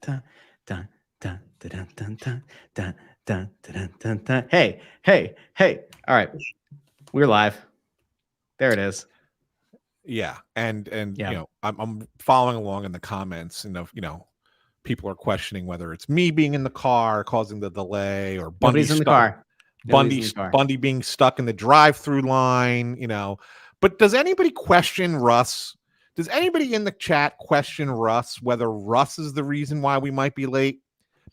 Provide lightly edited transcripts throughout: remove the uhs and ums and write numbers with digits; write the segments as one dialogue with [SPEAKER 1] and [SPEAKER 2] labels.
[SPEAKER 1] dun, dun, dun, dun, dun, dun, dun, dun, dun, dun. Hey. All right. We're live. There it is.
[SPEAKER 2] Yeah. And
[SPEAKER 1] Yeah.
[SPEAKER 2] I'm following along in the comments, and people are questioning whether it's me being in the car causing the delay, or
[SPEAKER 1] Nobody's in the car.
[SPEAKER 2] Bundy being stuck in the drive-through line, But does anybody question Russ? Does anybody in the chat question Russ, whether Russ is the reason why we might be late?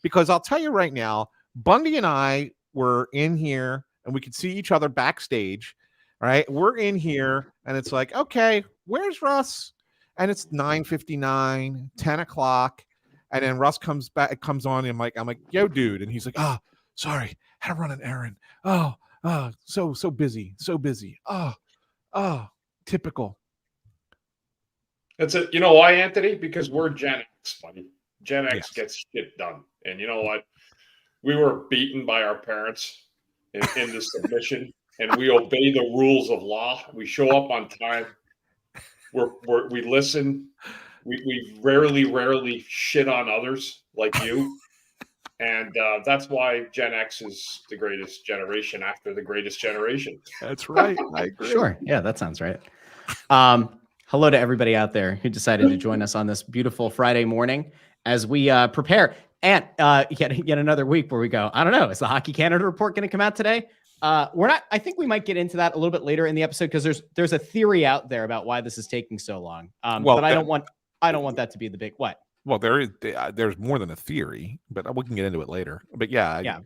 [SPEAKER 2] Because I'll tell you right now, Bundy and I were in here and we could see each other backstage, right? We're in here and it's like, okay, where's Russ? And it's 9:59, 10 o'clock. And then Russ comes on, and I'm like, yo, dude. And he's like, sorry, had to run an errand. So busy. Typical.
[SPEAKER 3] That's it. You know why, Anthony? Because we're Gen X, buddy. Gen X gets shit done. And you know what? We were beaten by our parents in the submission, and we obey the rules of law. We show up on time. We listen. We rarely shit on others like you. And that's why Gen X is the greatest generation after the greatest generation.
[SPEAKER 2] That's right. I agree.
[SPEAKER 1] Sure. Yeah, that sounds right. Hello to everybody out there who decided to join us on this beautiful Friday morning as we prepare. And yet another week where we go, I don't know, is the Hockey Canada report going to come out today? We're not. I think we might get into that a little bit later in the episode because there's a theory out there about why this is taking so long. But I don't want that to be the big what.
[SPEAKER 2] Well, there's more than a theory, but we can get into it later. But yeah.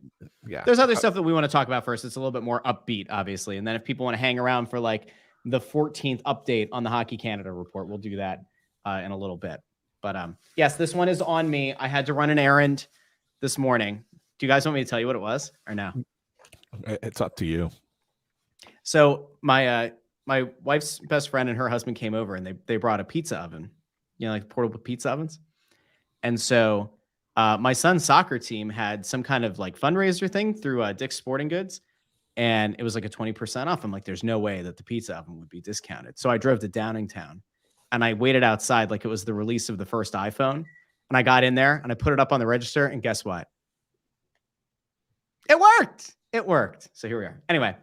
[SPEAKER 1] There's other stuff that we want to talk about first. It's a little bit more upbeat, obviously, and then if people want to hang around for like the 14th update on the Hockey Canada report, we'll do that in a little bit. But yes, this one is on me. I had to run an errand this morning. Do you guys want me to tell you what it was or no?
[SPEAKER 2] It's up to you.
[SPEAKER 1] So my wife's best friend and her husband came over and they brought a pizza oven, like portable pizza ovens. And so my son's soccer team had some kind of like fundraiser thing through Dick's Sporting Goods. And it was like a 20% off. I'm like, there's no way that the pizza oven would be discounted. So I drove to Downingtown and I waited outside like it was the release of the first iPhone. And I got in there and I put it up on the register. And guess what? It worked. So here we are. Anyway,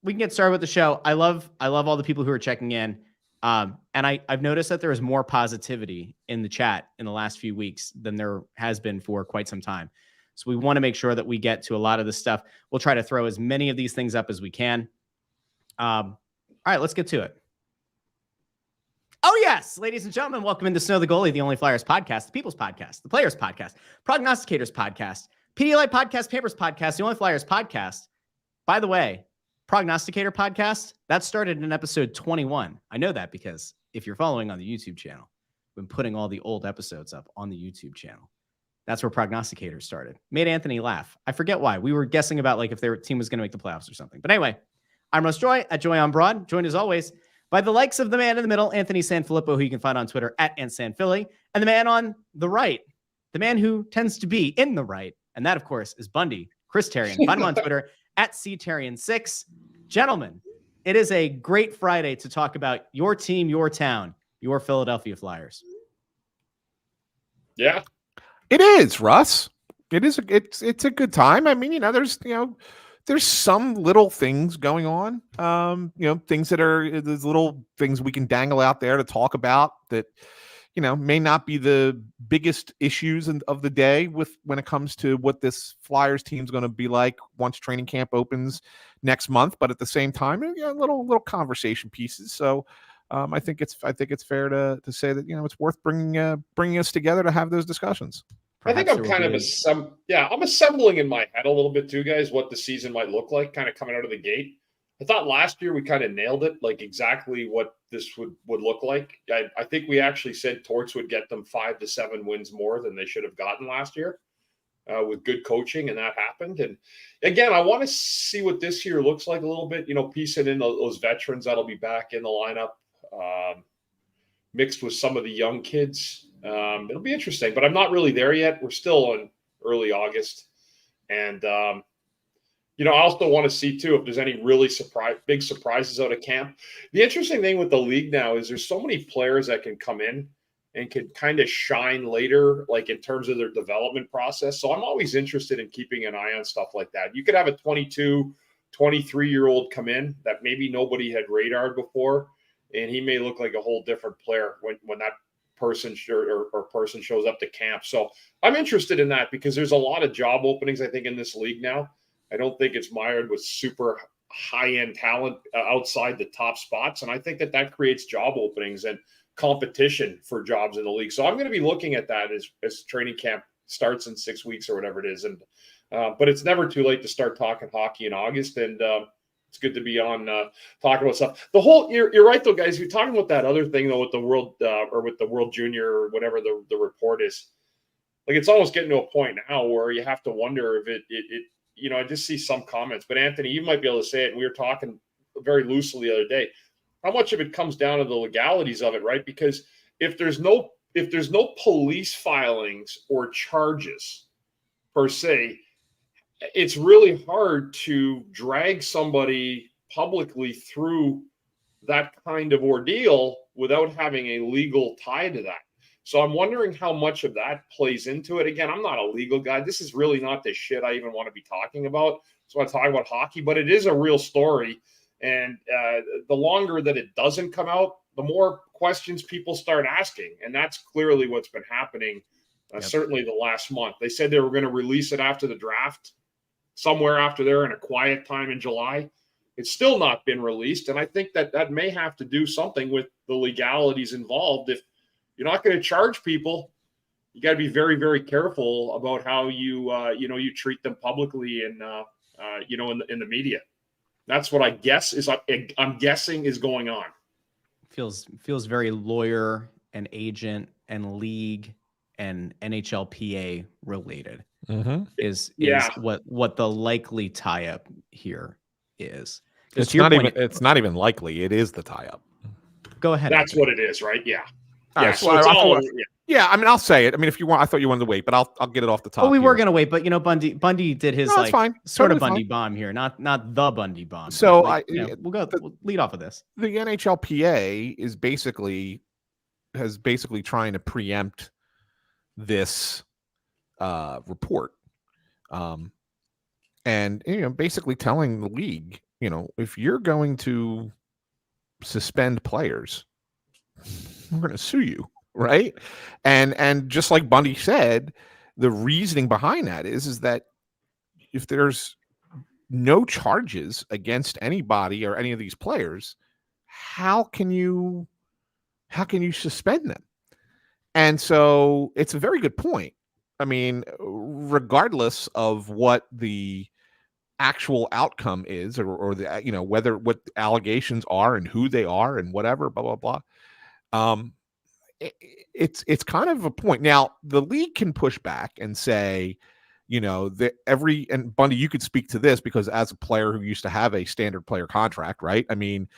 [SPEAKER 1] we can get started with the show. I love all the people who are checking in. And I've noticed that there is more positivity in the chat in the last few weeks than there has been for quite some time. So we want to make sure that we get to a lot of this stuff. We'll try to throw as many of these things up as we can. All right, let's get to it. Oh, yes, ladies and gentlemen, welcome into Snow the Goalie, the Only Flyers podcast, the People's podcast, the Players podcast, Prognosticators podcast, Pedialyte podcast, Papers podcast, the Only Flyers podcast. By the way, Prognosticator podcast, that started in episode 21. I know that because if you're following on the YouTube channel, we've been putting all the old episodes up on the YouTube channel. That's where Prognosticators started. Made Anthony laugh. I forget why. We were guessing about like if their team was going to make the playoffs or something. But anyway, I'm Russ Joy at Joy on Broad, joined as always by the likes of the man in the middle, Anthony SanFilippo, who you can find on Twitter at @SanPhilly, and the man on the right, the man who tends to be in the right. And that, of course, is Bundy, Chris Therien. Find him on Twitter at CTherien6. Gentlemen, it is a great Friday to talk about your team, your town, your Philadelphia Flyers.
[SPEAKER 3] Yeah.
[SPEAKER 2] It is, Russ. It is. It's a good time. I mean, there's some little things going on. Things that are there's little things we can dangle out there to talk about that, may not be the biggest issues of the day when it comes to what this Flyers team is going to be like once training camp opens next month. But at the same time, little conversation pieces. So. I think it's fair to say that it's worth bringing us together to have those discussions.
[SPEAKER 3] Perhaps I think I'm kind of I'm assembling in my head a little bit too, guys, what the season might look like, kind of coming out of the gate. I thought last year we kind of nailed it, like exactly what this would look like. I think we actually said Torts would get them 5 to 7 wins more than they should have gotten last year with good coaching, and that happened. And again, I want to see what this year looks like a little bit. Piecing in those veterans that'll be back in the lineup. Mixed with some of the young kids. It'll be interesting, but I'm not really there yet. We're still in early August. And, I also want to see, too, if there's any really big surprises out of camp. The interesting thing with the league now is there's so many players that can come in and could kind of shine later, like in terms of their development process. So I'm always interested in keeping an eye on stuff like that. You could have a 22, 23-year-old come in that maybe nobody had radared before, and he may look like a whole different player when that person person shows up to camp. So I'm interested in that because there's a lot of job openings, I think, in this league now. I don't think it's mired with super high-end talent outside the top spots. And I think that creates job openings and competition for jobs in the league. So I'm going to be looking at that as training camp starts in 6 weeks or whatever it is. And but it's never too late to start talking hockey in August. And it's good to be on talking about stuff. You're right though, guys. You're talking about that other thing though with the world or with the World Junior or whatever the report is. Like it's almost getting to a point now where you have to wonder if it I just see some comments. But Anthony, you might be able to say it. And we were talking very loosely the other day. How much of it comes down to the legalities of it, right? Because if there's no police filings or charges per se, it's really hard to drag somebody publicly through that kind of ordeal without having a legal tie to that. So I'm wondering how much of that plays into it. Again, I'm not a legal guy. This is really not the shit I even want to be talking about. So I talk about hockey, but it is a real story. And the longer that it doesn't come out, the more questions people start asking. And that's clearly what's been happening, certainly the last month. They said they were going to release it after the draft, somewhere after there in a quiet time in July. It's still not been released. And I think that may have to do something with the legalities involved. If you're not going to charge people, you got to be very, very careful about how you treat them publicly and, in the media. That's what I guess I'm guessing is going on.
[SPEAKER 1] Feels very lawyer and agent and league and NHLPA related.
[SPEAKER 2] Mm-hmm.
[SPEAKER 1] Is what the likely tie up here is.
[SPEAKER 2] It's not even likely. It is the tie up.
[SPEAKER 1] Go ahead.
[SPEAKER 3] That's what it is, right? Yeah.
[SPEAKER 2] Yeah. So it's all. Yeah, I mean, I'll say it. I mean, if you want, I thought you wanted to wait, but I'll get it off the top.
[SPEAKER 1] Well, we were going to wait, but Bundy did his
[SPEAKER 2] fine.
[SPEAKER 1] Sort
[SPEAKER 2] totally
[SPEAKER 1] of Bundy
[SPEAKER 2] fine.
[SPEAKER 1] Bomb here, not the Bundy Bomb.
[SPEAKER 2] So
[SPEAKER 1] we'll lead off of this.
[SPEAKER 2] The NHLPA is basically trying to preempt this report, and basically telling the league, if you're going to suspend players, we're going to sue you. Right. And just like Bundy said, the reasoning behind that is that if there's no charges against anybody or any of these players, how can you suspend them? And so it's a very good point. I mean, regardless of what the actual outcome is or the, whether what allegations are and who they are and whatever, blah, blah, blah. It's kind of a point. Now, the league can push back and say, that and Bundy, you could speak to this because as a player who used to have a standard player contract, right? I mean,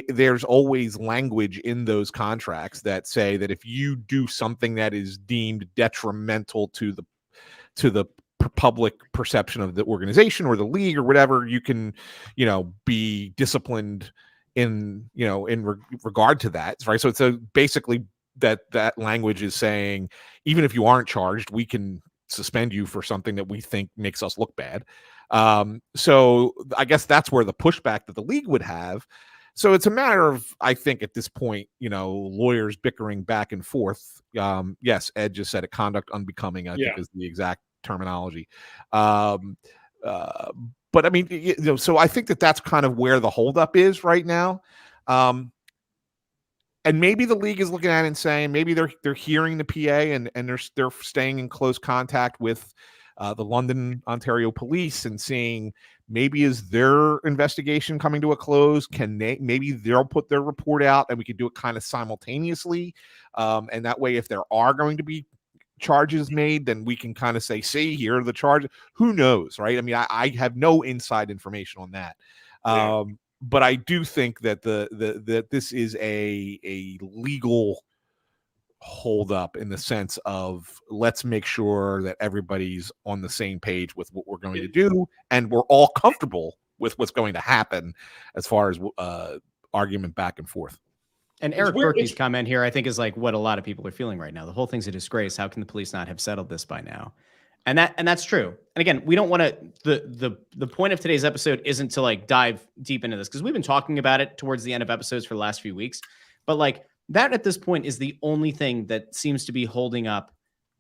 [SPEAKER 2] there's always language in those contracts that say that if you do something that is deemed detrimental to the public perception of the organization or the league or whatever, you can, be disciplined in regard to that, right? So basically that language is saying, even if you aren't charged, we can suspend you for something that we think makes us look bad. So I guess that's where the pushback that the league would have. So it's a matter of, I think at this point, lawyers bickering back and forth. Yes, Ed just said it, conduct unbecoming, I think is the exact terminology. But I mean, so I think that's kind of where the holdup is right now. And maybe the league is looking at it and saying, maybe they're hearing the PA and they're staying in close contact with the London, Ontario police and seeing maybe is their investigation coming to a close? Maybe they'll put their report out and we could do it kind of simultaneously. And that way, if there are going to be charges made, then we can kind of say, see, here are the charges. Who knows, right? I mean, I have no inside information on that. But I do think that that this is a legal hold up in the sense of let's make sure that everybody's on the same page with what we're going to do, and we're all comfortable with what's going to happen as far as argument back and forth.
[SPEAKER 1] And Eric Berkey's comment here, I think, is like what a lot of people are feeling right now. The whole thing's a disgrace. How can the police not have settled this by now? And that's true. And again, we don't want to, the point of today's episode isn't to like dive deep into this, because we've been talking about it towards the end of episodes for the last few weeks. But like that at this point is the only thing that seems to be holding up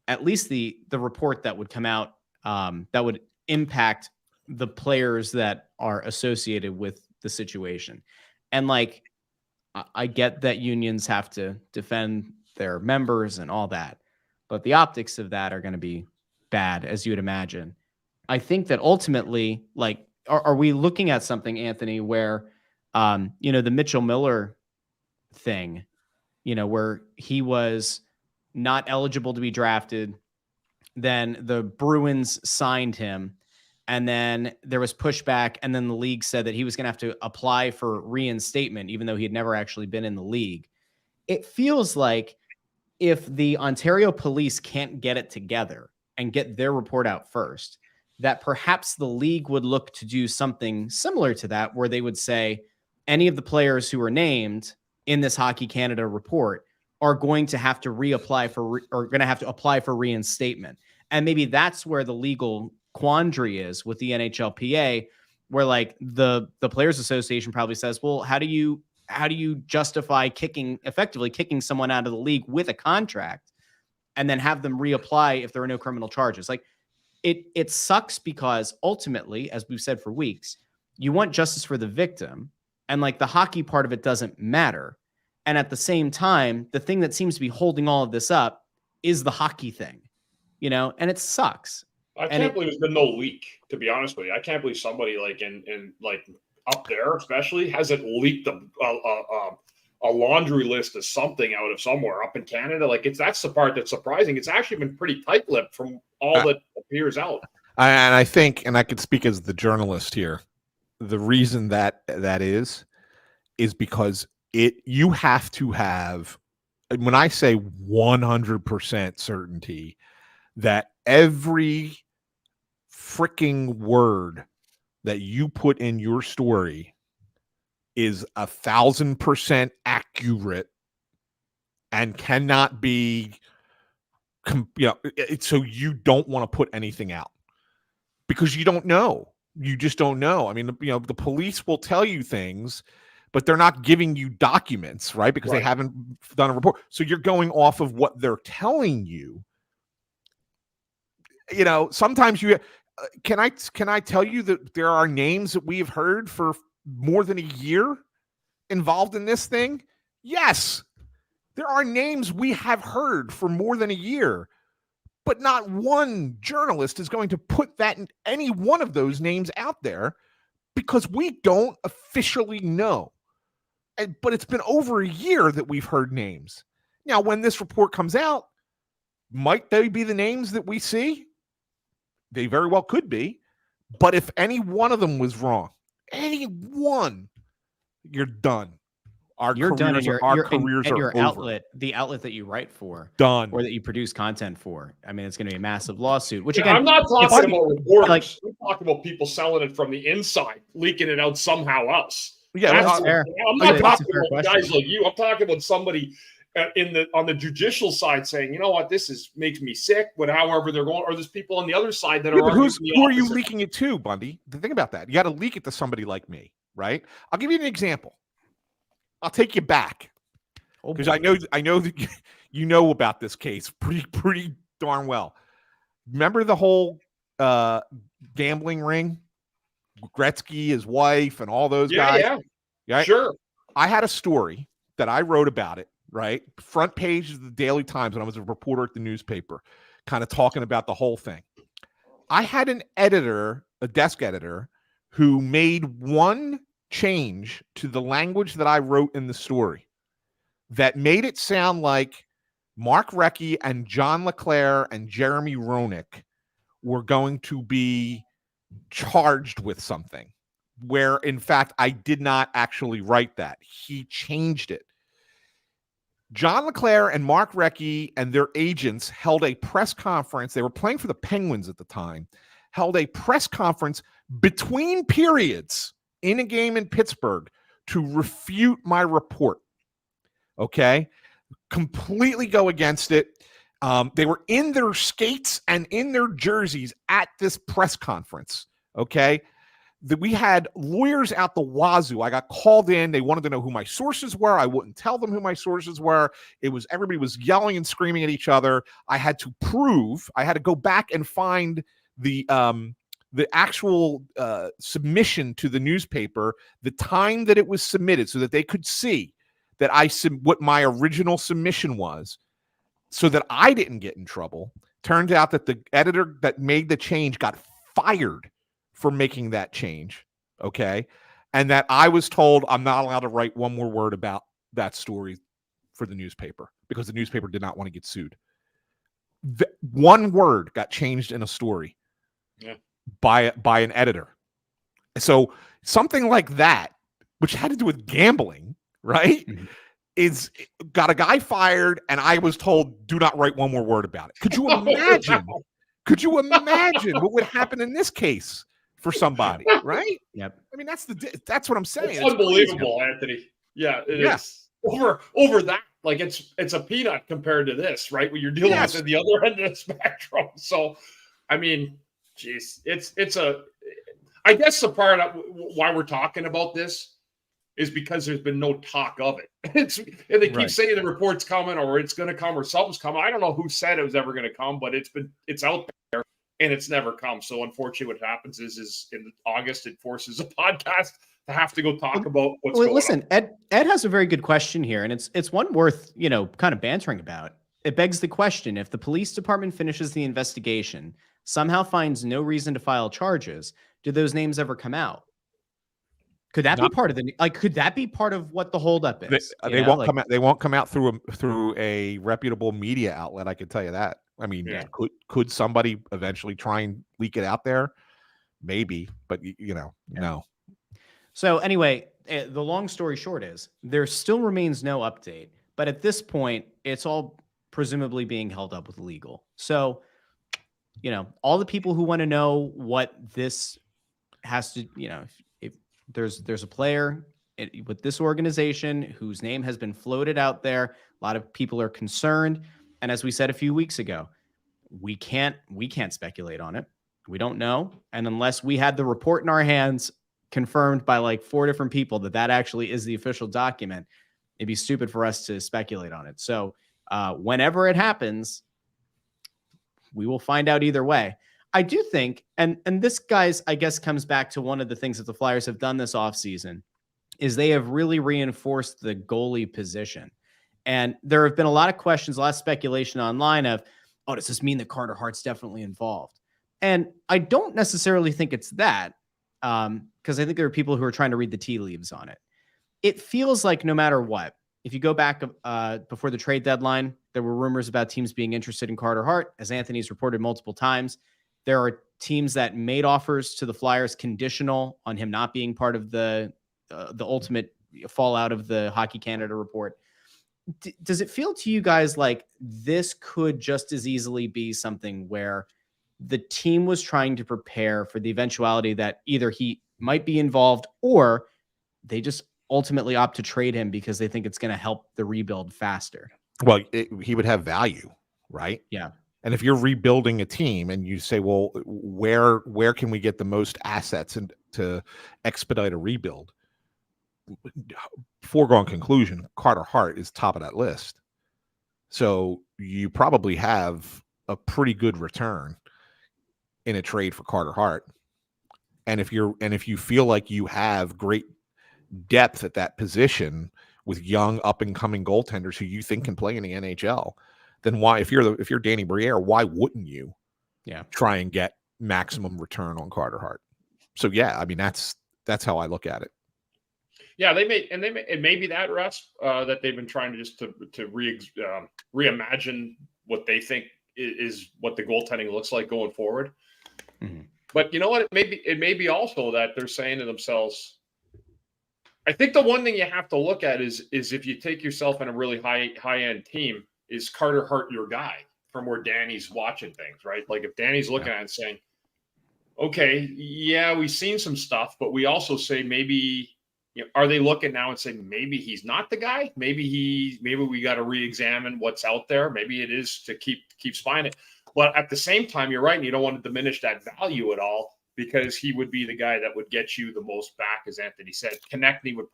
[SPEAKER 1] at least the report that would come out that would impact the players that are associated with the situation. And like, I get that unions have to defend their members and all that, but the optics of that are going to be bad, as you would imagine. I think that ultimately, like, are we looking at something, Anthony, where, the Mitchell Miller thing, where he was not eligible to be drafted, then the Bruins signed him, and then there was pushback, and then the league said that he was going to have to apply for reinstatement, even though he had never actually been in the league. It feels like if the Ontario police can't get it together and get their report out first, that perhaps the league would look to do something similar to that, where they would say any of the players who are named in this Hockey Canada report are going to have to reapply or going to have to apply for reinstatement. And maybe that's where the legal quandary is with the NHLPA, where like the Players Association probably says, well, how do you justify effectively kicking someone out of the league with a contract and then have them reapply if there are no criminal charges? Like it sucks, because ultimately, as we've said for weeks, you want justice for the victim, and like the hockey part of it doesn't matter. And at the same time, the thing that seems to be holding all of this up is the hockey thing, and it sucks.
[SPEAKER 3] I can't believe there's been no leak, to be honest with you. I can't believe somebody like in like up there especially hasn't leaked a laundry list of something out of somewhere up in Canada. Like that's the part that's surprising. It's actually been pretty tight-lipped from all that appears out.
[SPEAKER 2] And I think, and I could speak as the journalist here, the reason that is because you have to have, when I say 100% certainty that every freaking word that you put in your story is 1,000% accurate and cannot be, so you don't want to put anything out because you don't know. You just don't know. I mean, the police will tell you things, but they're not giving you documents, right? Because they haven't done a report. So you're going off of what they're telling you. Sometimes can I tell you that there are names that we have heard for more than a year involved in this thing? Yes, there are names we have heard for more than a year, but not one journalist is going to put any one of those names out there because we don't officially know. But it's been over a year that we've heard names. Now, when this report comes out, might they be the names that we see? They very well could be. But if any one of them was wrong, any one, you're done.
[SPEAKER 1] You're done, and
[SPEAKER 2] our careers are
[SPEAKER 1] your
[SPEAKER 2] over.
[SPEAKER 1] outlet, the outlet that you write for,
[SPEAKER 2] done,
[SPEAKER 1] or that you produce content for. I mean, it's going to be a massive lawsuit. Which again,
[SPEAKER 3] I'm not talking about reporters. I'm talking about people selling it from the inside, leaking it out somehow else.
[SPEAKER 2] Yeah,
[SPEAKER 3] that's fair. I'm not talking about guys like you. I'm talking about somebody on the judicial side saying, you know what, this makes me sick. But however they're going, or there's people on the other side that are.
[SPEAKER 2] Who are you leaking it to, Bundy? Think about that. You got to leak it to somebody like me, right? I'll give you an example. I'll take you back because I know that you know about this case pretty darn well. Remember the whole gambling ring, Gretzky, his wife, and all those guys.
[SPEAKER 3] Yeah, right? Sure.
[SPEAKER 2] I had a story that I wrote about it. Right, front page of the Daily Times when I was a reporter at the newspaper, kind of talking about the whole thing. I had an editor, a desk editor, who made one change to the language that I wrote in the story that made it sound like Mark Recchi and John LeClaire and Jeremy Roenick were going to be charged with something, where in fact I did not actually write that. He changed it. John LeClaire and Mark Recchi and their agents held a press conference. They were playing for the Penguins at the time, held a press conference between periods in a game in Pittsburgh to refute my report. Okay. Completely go against it. They were in their skates and in their jerseys at this press conference. Okay. We had lawyers out the wazoo. I got called in. They wanted to know who my sources were. I wouldn't tell them who my sources were. Everybody was yelling and screaming at each other. I had to go back and find the actual submission to the newspaper, the time that it was submitted, so that they could see that what my original submission was, so that I didn't get in trouble. Turned out that the editor that made the change got fired for making that change, okay? And that I was told I'm not allowed to write one more word about that story for the newspaper because the newspaper did not want to get sued. One word got changed in a story by an editor. So something like that, which had to do with gambling, right? Mm-hmm. Got a guy fired, and I was told, do not write one more word about it. Could you imagine? Could you imagine what would happen in this case for somebody, right?
[SPEAKER 1] Yep.
[SPEAKER 2] I mean, that's what I'm saying.
[SPEAKER 3] It's unbelievable, crazy. Anthony. Yeah, it is. Over that, like it's a peanut compared to this, right? What you're dealing with at the other end of the spectrum. So, I mean, geez, I guess the part of why we're talking about this is because there's been no talk of it. And they keep saying the report's coming or it's going to come or something's coming. I don't know who said it was ever going to come, but it's out there and it's never come. So unfortunately what happens is in August, it forces a podcast to have to go talk about what's going
[SPEAKER 1] listen,
[SPEAKER 3] on.
[SPEAKER 1] Ed has a very good question here, and it's one worth, kind of bantering about. It begs the question, if the police department finishes the investigation, somehow finds no reason to file charges, do those names ever come out? Could that be part of could that be part of what the holdup is?
[SPEAKER 2] They won't come out. They won't come out through a reputable media outlet. I can tell you that. I mean, could somebody eventually try and leak it out there? Maybe, but no.
[SPEAKER 1] So anyway, the long story short is there still remains no update, but at this point, it's all presumably being held up with legal. So, all the people who want to know what this has to, if there's a player with this organization whose name has been floated out there, a lot of people are concerned. And as we said a few weeks ago, we can't speculate on it. We don't know. And unless we had the report in our hands confirmed by like 4 different people that actually is the official document, it'd be stupid for us to speculate on it. So whenever it happens, we will find out either way. I do think, and this, guys, I guess comes back to one of the things that the Flyers have done this offseason, is they have really reinforced the goalie position. And there have been a lot of questions, a lot of speculation online of, oh, does this mean that Carter Hart's definitely involved? And I don't necessarily think it's that, because I think there are people who are trying to read the tea leaves on it. It feels like no matter what, if you go back before the trade deadline, there were rumors about teams being interested in Carter Hart. As Anthony's reported multiple times, there are teams that made offers to the Flyers conditional on him not being part of the ultimate fallout of the Hockey Canada report. Does it feel to you guys like this could just as easily be something where the team was trying to prepare for the eventuality that either he might be involved or they just ultimately opt to trade him because they think it's going to help the rebuild faster?
[SPEAKER 2] Well, he would have value, right?
[SPEAKER 1] Yeah.
[SPEAKER 2] And if you're rebuilding a team and you say, well, where can we get the most assets and to expedite a rebuild? Foregone conclusion, Carter Hart is top of that list. So you probably have a pretty good return in a trade for Carter Hart. And if you feel like you have great depth at that position with young up and coming goaltenders who you think can play in the NHL, then why, if you're Danny Briere, why wouldn't you try and get maximum return on Carter Hart? So I mean that's how I look at it.
[SPEAKER 3] Yeah, it may be that, Russ, that they've been trying to just to reimagine what they think is what the goaltending looks like going forward. Mm-hmm. But you know what? It may be also that they're saying to themselves, I think the one thing you have to look at is if you take yourself in a really high end team, is Carter Hart your guy from where Danny's watching things, right? Like if Danny's looking at it and saying, okay, yeah, we've seen some stuff, but we also say maybe are they looking now and saying maybe he's not the guy? Maybe we got to re-examine what's out there. Maybe it is to keep spying it. But at the same time, you're right, and you don't want to diminish that value at all, because he would be the guy that would get you the most back, as Anthony said. Konechny would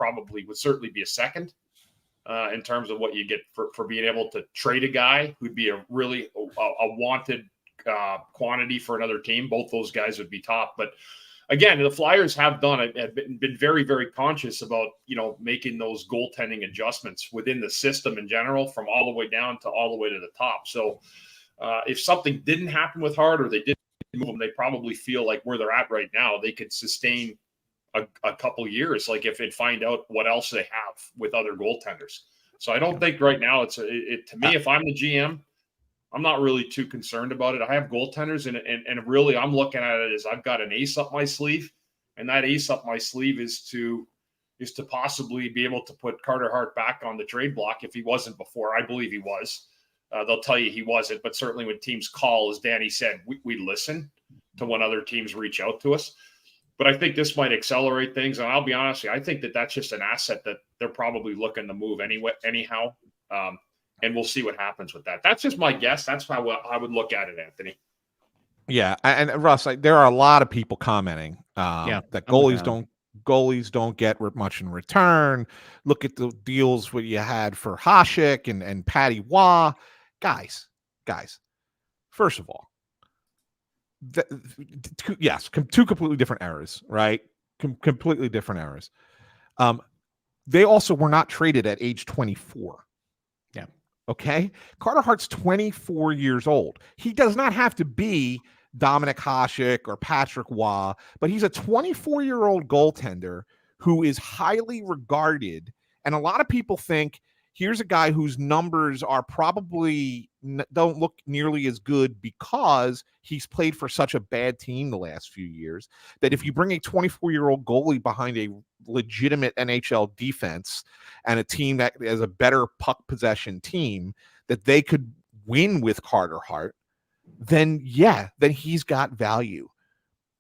[SPEAKER 3] certainly be a second in terms of what you get for being able to trade a guy who'd be a really a wanted quantity for another team. Both those guys would be top. But again, the Flyers have been very, very conscious about, making those goaltending adjustments within the system in general, from all the way down to all the way to the top. So if something didn't happen with Hart, or they didn't move him, they probably feel like where they're at right now, they could sustain a couple years, like if they find out what else they have with other goaltenders. So I don't think right now to me, if I'm the GM, I'm not really too concerned about it. I have goaltenders, and really I'm looking at it as I've got an ace up my sleeve, and that ace up my sleeve is to possibly be able to put Carter Hart back on the trade block if he wasn't before. I believe he was. They'll tell you he wasn't, but certainly when teams call, as Danny said, we listen to when other teams reach out to us. But I think this might accelerate things, and I'll be honest with you, I think that's just an asset that they're probably looking to move anyhow. And we'll see what happens with that. That's just my guess. That's how I would look at it, Anthony.
[SPEAKER 2] Yeah, and Russ, there are a lot of people commenting that goalies don't get much in return. Look at the deals what you had for Hasek and Patty Waugh. Guys. First of all, two completely different eras, right? Completely different eras. They also were not traded at age 24.
[SPEAKER 1] Yeah.
[SPEAKER 2] Okay. Carter Hart's 24 years old. He does not have to be Dominic Hasek or Patrick Waugh, but he's a 24-year-old goaltender who is highly regarded. And a lot of people think here's a guy whose numbers are probably don't look nearly as good because he's played for such a bad team the last few years, that if you bring a 24-year-old goalie behind a legitimate NHL defense and a team that is a better puck possession team, that they could win with Carter Hart, then he's got value.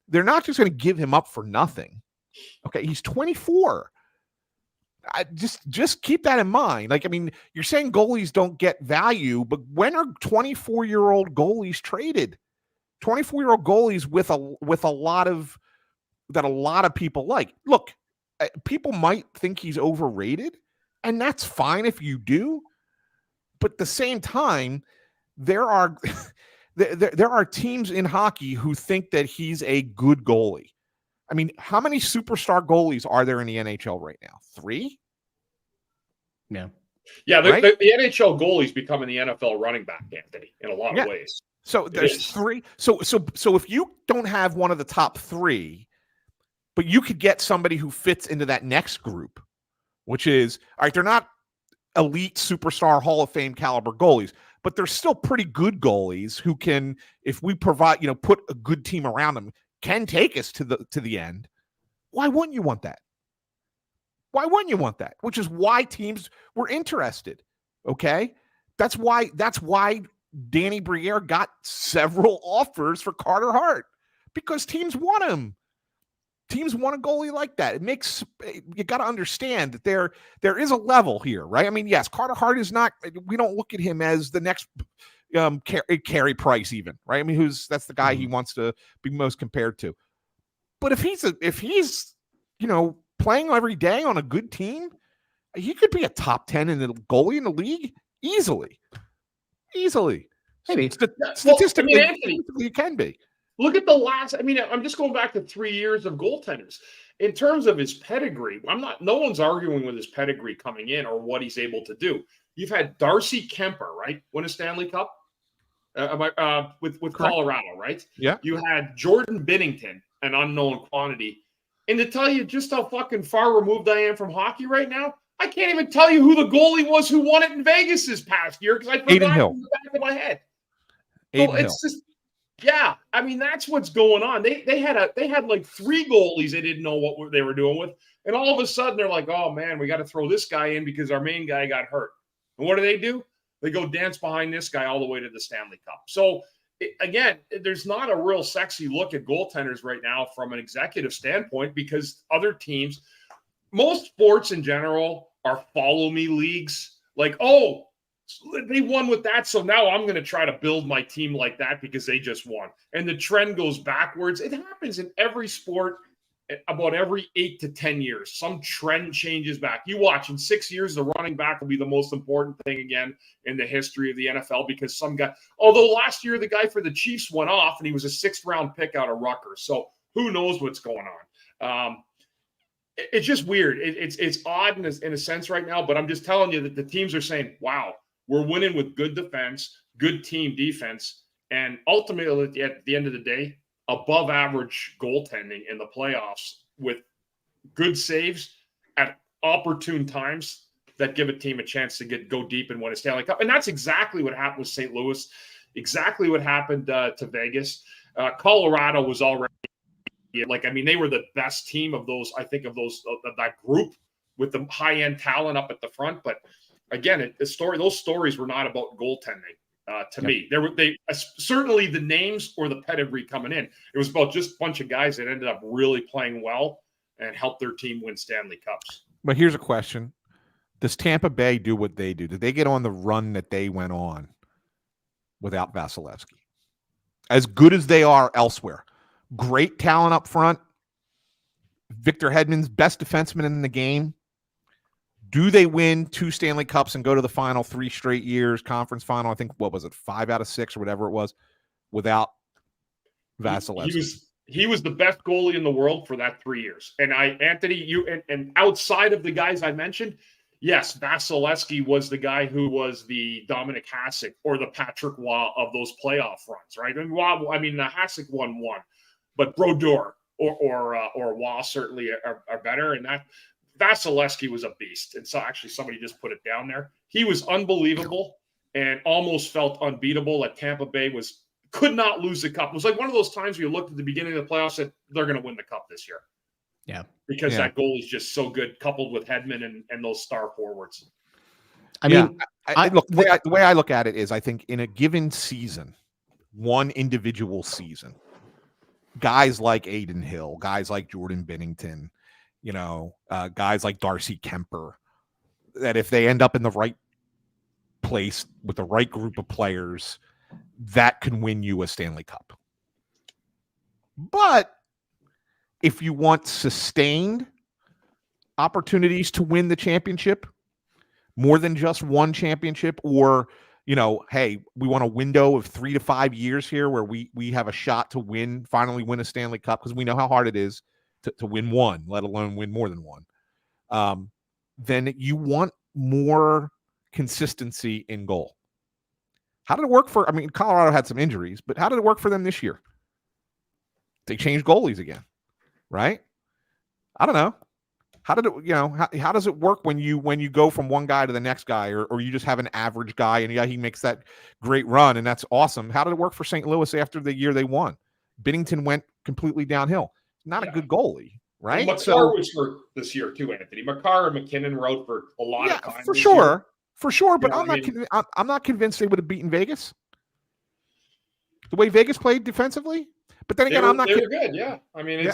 [SPEAKER 2] They're not just going to give him up for nothing. Okay, he's 24. Just keep that in mind. Like, I mean, you're saying goalies don't get value, but when are 24-year-old goalies traded? 24-year-old goalies with a lot of people like. Look, people might think he's overrated, and that's fine if you do. But at the same time, there are there are teams in hockey who think that he's a good goalie. I mean, how many superstar goalies are there in the NHL right now? 3?
[SPEAKER 1] Yeah.
[SPEAKER 3] Yeah,
[SPEAKER 2] right?
[SPEAKER 3] the NHL goalie's becoming the NFL running back, Anthony, in a lot of ways.
[SPEAKER 2] So there's 3. So if you don't have one of the top 3, but you could get somebody who fits into that next group, which is, all right, they're not elite superstar Hall of Fame caliber goalies, but they're still pretty good goalies who can, if we provide, put a good team around them, can take us to the end. Why wouldn't you want that? Why wouldn't you want that? Which is why teams were interested. Okay. That's why Danny Briere got several offers for Carter Hart, because teams want him. Teams want a goalie like that. You got to understand that there is a level here, right? I mean, yes, Carter Hart is not, we don't look at him as the next Carey Price even, right? I mean, that's the guy he wants to be most compared to. But if he's playing every day on a good team, he could be a top 10 in the goalie in the league easily.
[SPEAKER 1] Maybe.
[SPEAKER 2] Statistically,
[SPEAKER 3] Anthony,
[SPEAKER 2] he can be.
[SPEAKER 3] Look at the last. I mean, I'm just going back to 3 years of goaltenders. In terms of his pedigree, no one's arguing with his pedigree coming in or what he's able to do. You've had Darcy Kemper, right, win a Stanley Cup with Colorado, right?
[SPEAKER 2] Yeah.
[SPEAKER 3] You had Jordan Binnington, an unknown quantity. And to tell you just how fucking far removed I am from hockey right now, I can't even tell you who the goalie was who won it in Vegas this past year because I forgot it in the back of my head. So it's just, yeah. I mean, that's what's going on. They had like 3 goalies they didn't know what they were doing with, and all of a sudden they're like, oh man, we got to throw this guy in because our main guy got hurt. And what do? They go dance behind this guy all the way to the Stanley Cup. So again, there's not a real sexy look at goaltenders right now from an executive standpoint because other teams, most sports in general are follow me leagues. Like, oh, they won with that, so now I'm going to try to build my team like that because they just won. And the trend goes backwards. It happens in every sport about every 8 to 10 years. Some trend changes back. You watch, in 6 years, the running back will be the most important thing again in the history of the NFL because some guy, although last year the guy for the Chiefs went off and he was a 6th-round pick out of Rutgers. So who knows what's going on. It's just weird. It's odd in a sense right now, but I'm just telling you that the teams are saying, wow, we're winning with good defense, good team defense, and ultimately at the end of the day, above average goaltending in the playoffs with good saves at opportune times that give a team a chance to go deep and win a Stanley Cup. And that's exactly what happened with St. Louis, exactly what happened to Vegas. Colorado was already they were the best team of those, I think, of that group with the high-end talent up at the front. But again, those stories were not about goaltending. To me, they certainly the names or the pedigree coming in. It was about just a bunch of guys that ended up really playing well and helped their team win Stanley Cups.
[SPEAKER 2] But here's a question: does Tampa Bay do what they do? Did they get on the run that they went on without Vasilevsky? As good as they are elsewhere, great talent up front. Victor Hedman's best defenseman in the game. Do they win 2 Stanley Cups and go to the final 3 straight years, conference final? I think, what was it, 5 out of 6 or whatever it was, without Vasilevsky?
[SPEAKER 3] He was the best goalie in the world for that 3 years. And Anthony, and outside of the guys I mentioned, yes, Vasilevsky was the guy who was the Dominic Hasek or the Patrick Waugh of those playoff runs, right? And Hasek won one, but Brodeur or Waugh certainly are better. And that Vasilevsky was a beast. And so actually somebody just put it down there. He was unbelievable and almost felt unbeatable at Tampa Bay could not lose the cup. It was like one of those times where you looked at the beginning of the playoffs and they're going to win the cup this year.
[SPEAKER 1] Yeah.
[SPEAKER 3] Because that goal is just so good, coupled with Hedman and those star forwards.
[SPEAKER 2] I mean, the way I look at it is I think in a given season, one individual season, guys like Aiden Hill, guys like Jordan Binnington, guys like Darcy Kemper, that if they end up in the right place with the right group of players, that can win you a Stanley Cup. But if you want sustained opportunities to win the championship, more than just one championship, or, hey, we want a window of 3 to 5 years here where we have a shot to finally win a Stanley Cup, because we know how hard it is to win one, let alone win more than one, then you want more consistency in goal. How did it work Colorado had some injuries, but how did it work for them this year? They changed goalies again, right? I don't know. How did it, how does it work when you go from one guy to the next guy, or you just have an average guy and he makes that great run and that's awesome? How did it work for St. Louis after the year they won? Binnington went completely downhill. Not a good goalie, right?
[SPEAKER 3] Well, Makar was hurt this year too, Anthony. Makar and McKinnon rode for a lot of time.
[SPEAKER 2] For sure. But I'm not convinced they would have beaten Vegas the way Vegas played defensively. But then again,
[SPEAKER 3] they were good. Yeah, I mean,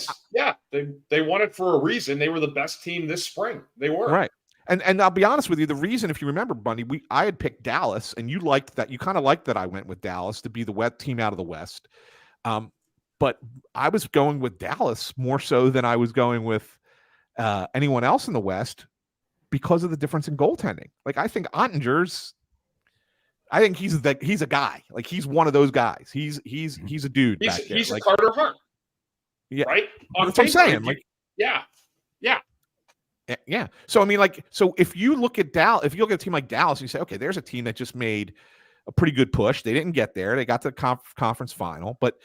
[SPEAKER 3] they won it for a reason. They were the best team this spring. They were
[SPEAKER 2] right. And I'll be honest with you, the reason, if you remember, Bundy, I had picked Dallas, and you liked that. You kind of liked that I went with Dallas to be the wet team out of the West. But I was going with Dallas more so than I was going with anyone else in the West because of the difference in goaltending. Like, I think Ottinger's. I think he's a guy. Like, he's one of those guys. He's a dude.
[SPEAKER 3] He's a Carter Hart.
[SPEAKER 2] Yeah,
[SPEAKER 3] right.
[SPEAKER 2] That's what I'm saying. Like,
[SPEAKER 3] yeah.
[SPEAKER 2] So I mean, so if you look at Dallas, if you look at a team like Dallas, you say, okay, there's a team that just made a pretty good push. They didn't get there. They got to the conference final, but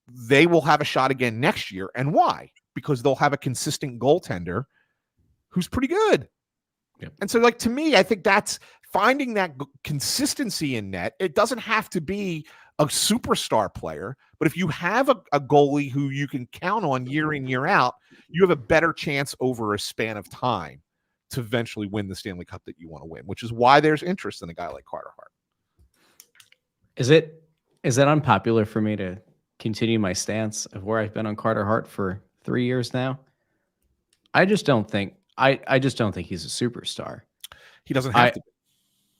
[SPEAKER 2] they will have a shot again next year. And why? Because they'll have a consistent goaltender who's pretty good. Yeah. And so, to me, I think that's finding that consistency in net. It doesn't have to be a superstar player, but if you have a goalie who you can count on year in, year out, you have a better chance over a span of time to eventually win the Stanley Cup that you want to win, which is why there's interest in a guy like Carter Hart.
[SPEAKER 1] Is it unpopular for me to continue my stance of where I've been on Carter Hart for 3 years now? I just don't think I just don't think he's a superstar.
[SPEAKER 2] He doesn't have to be.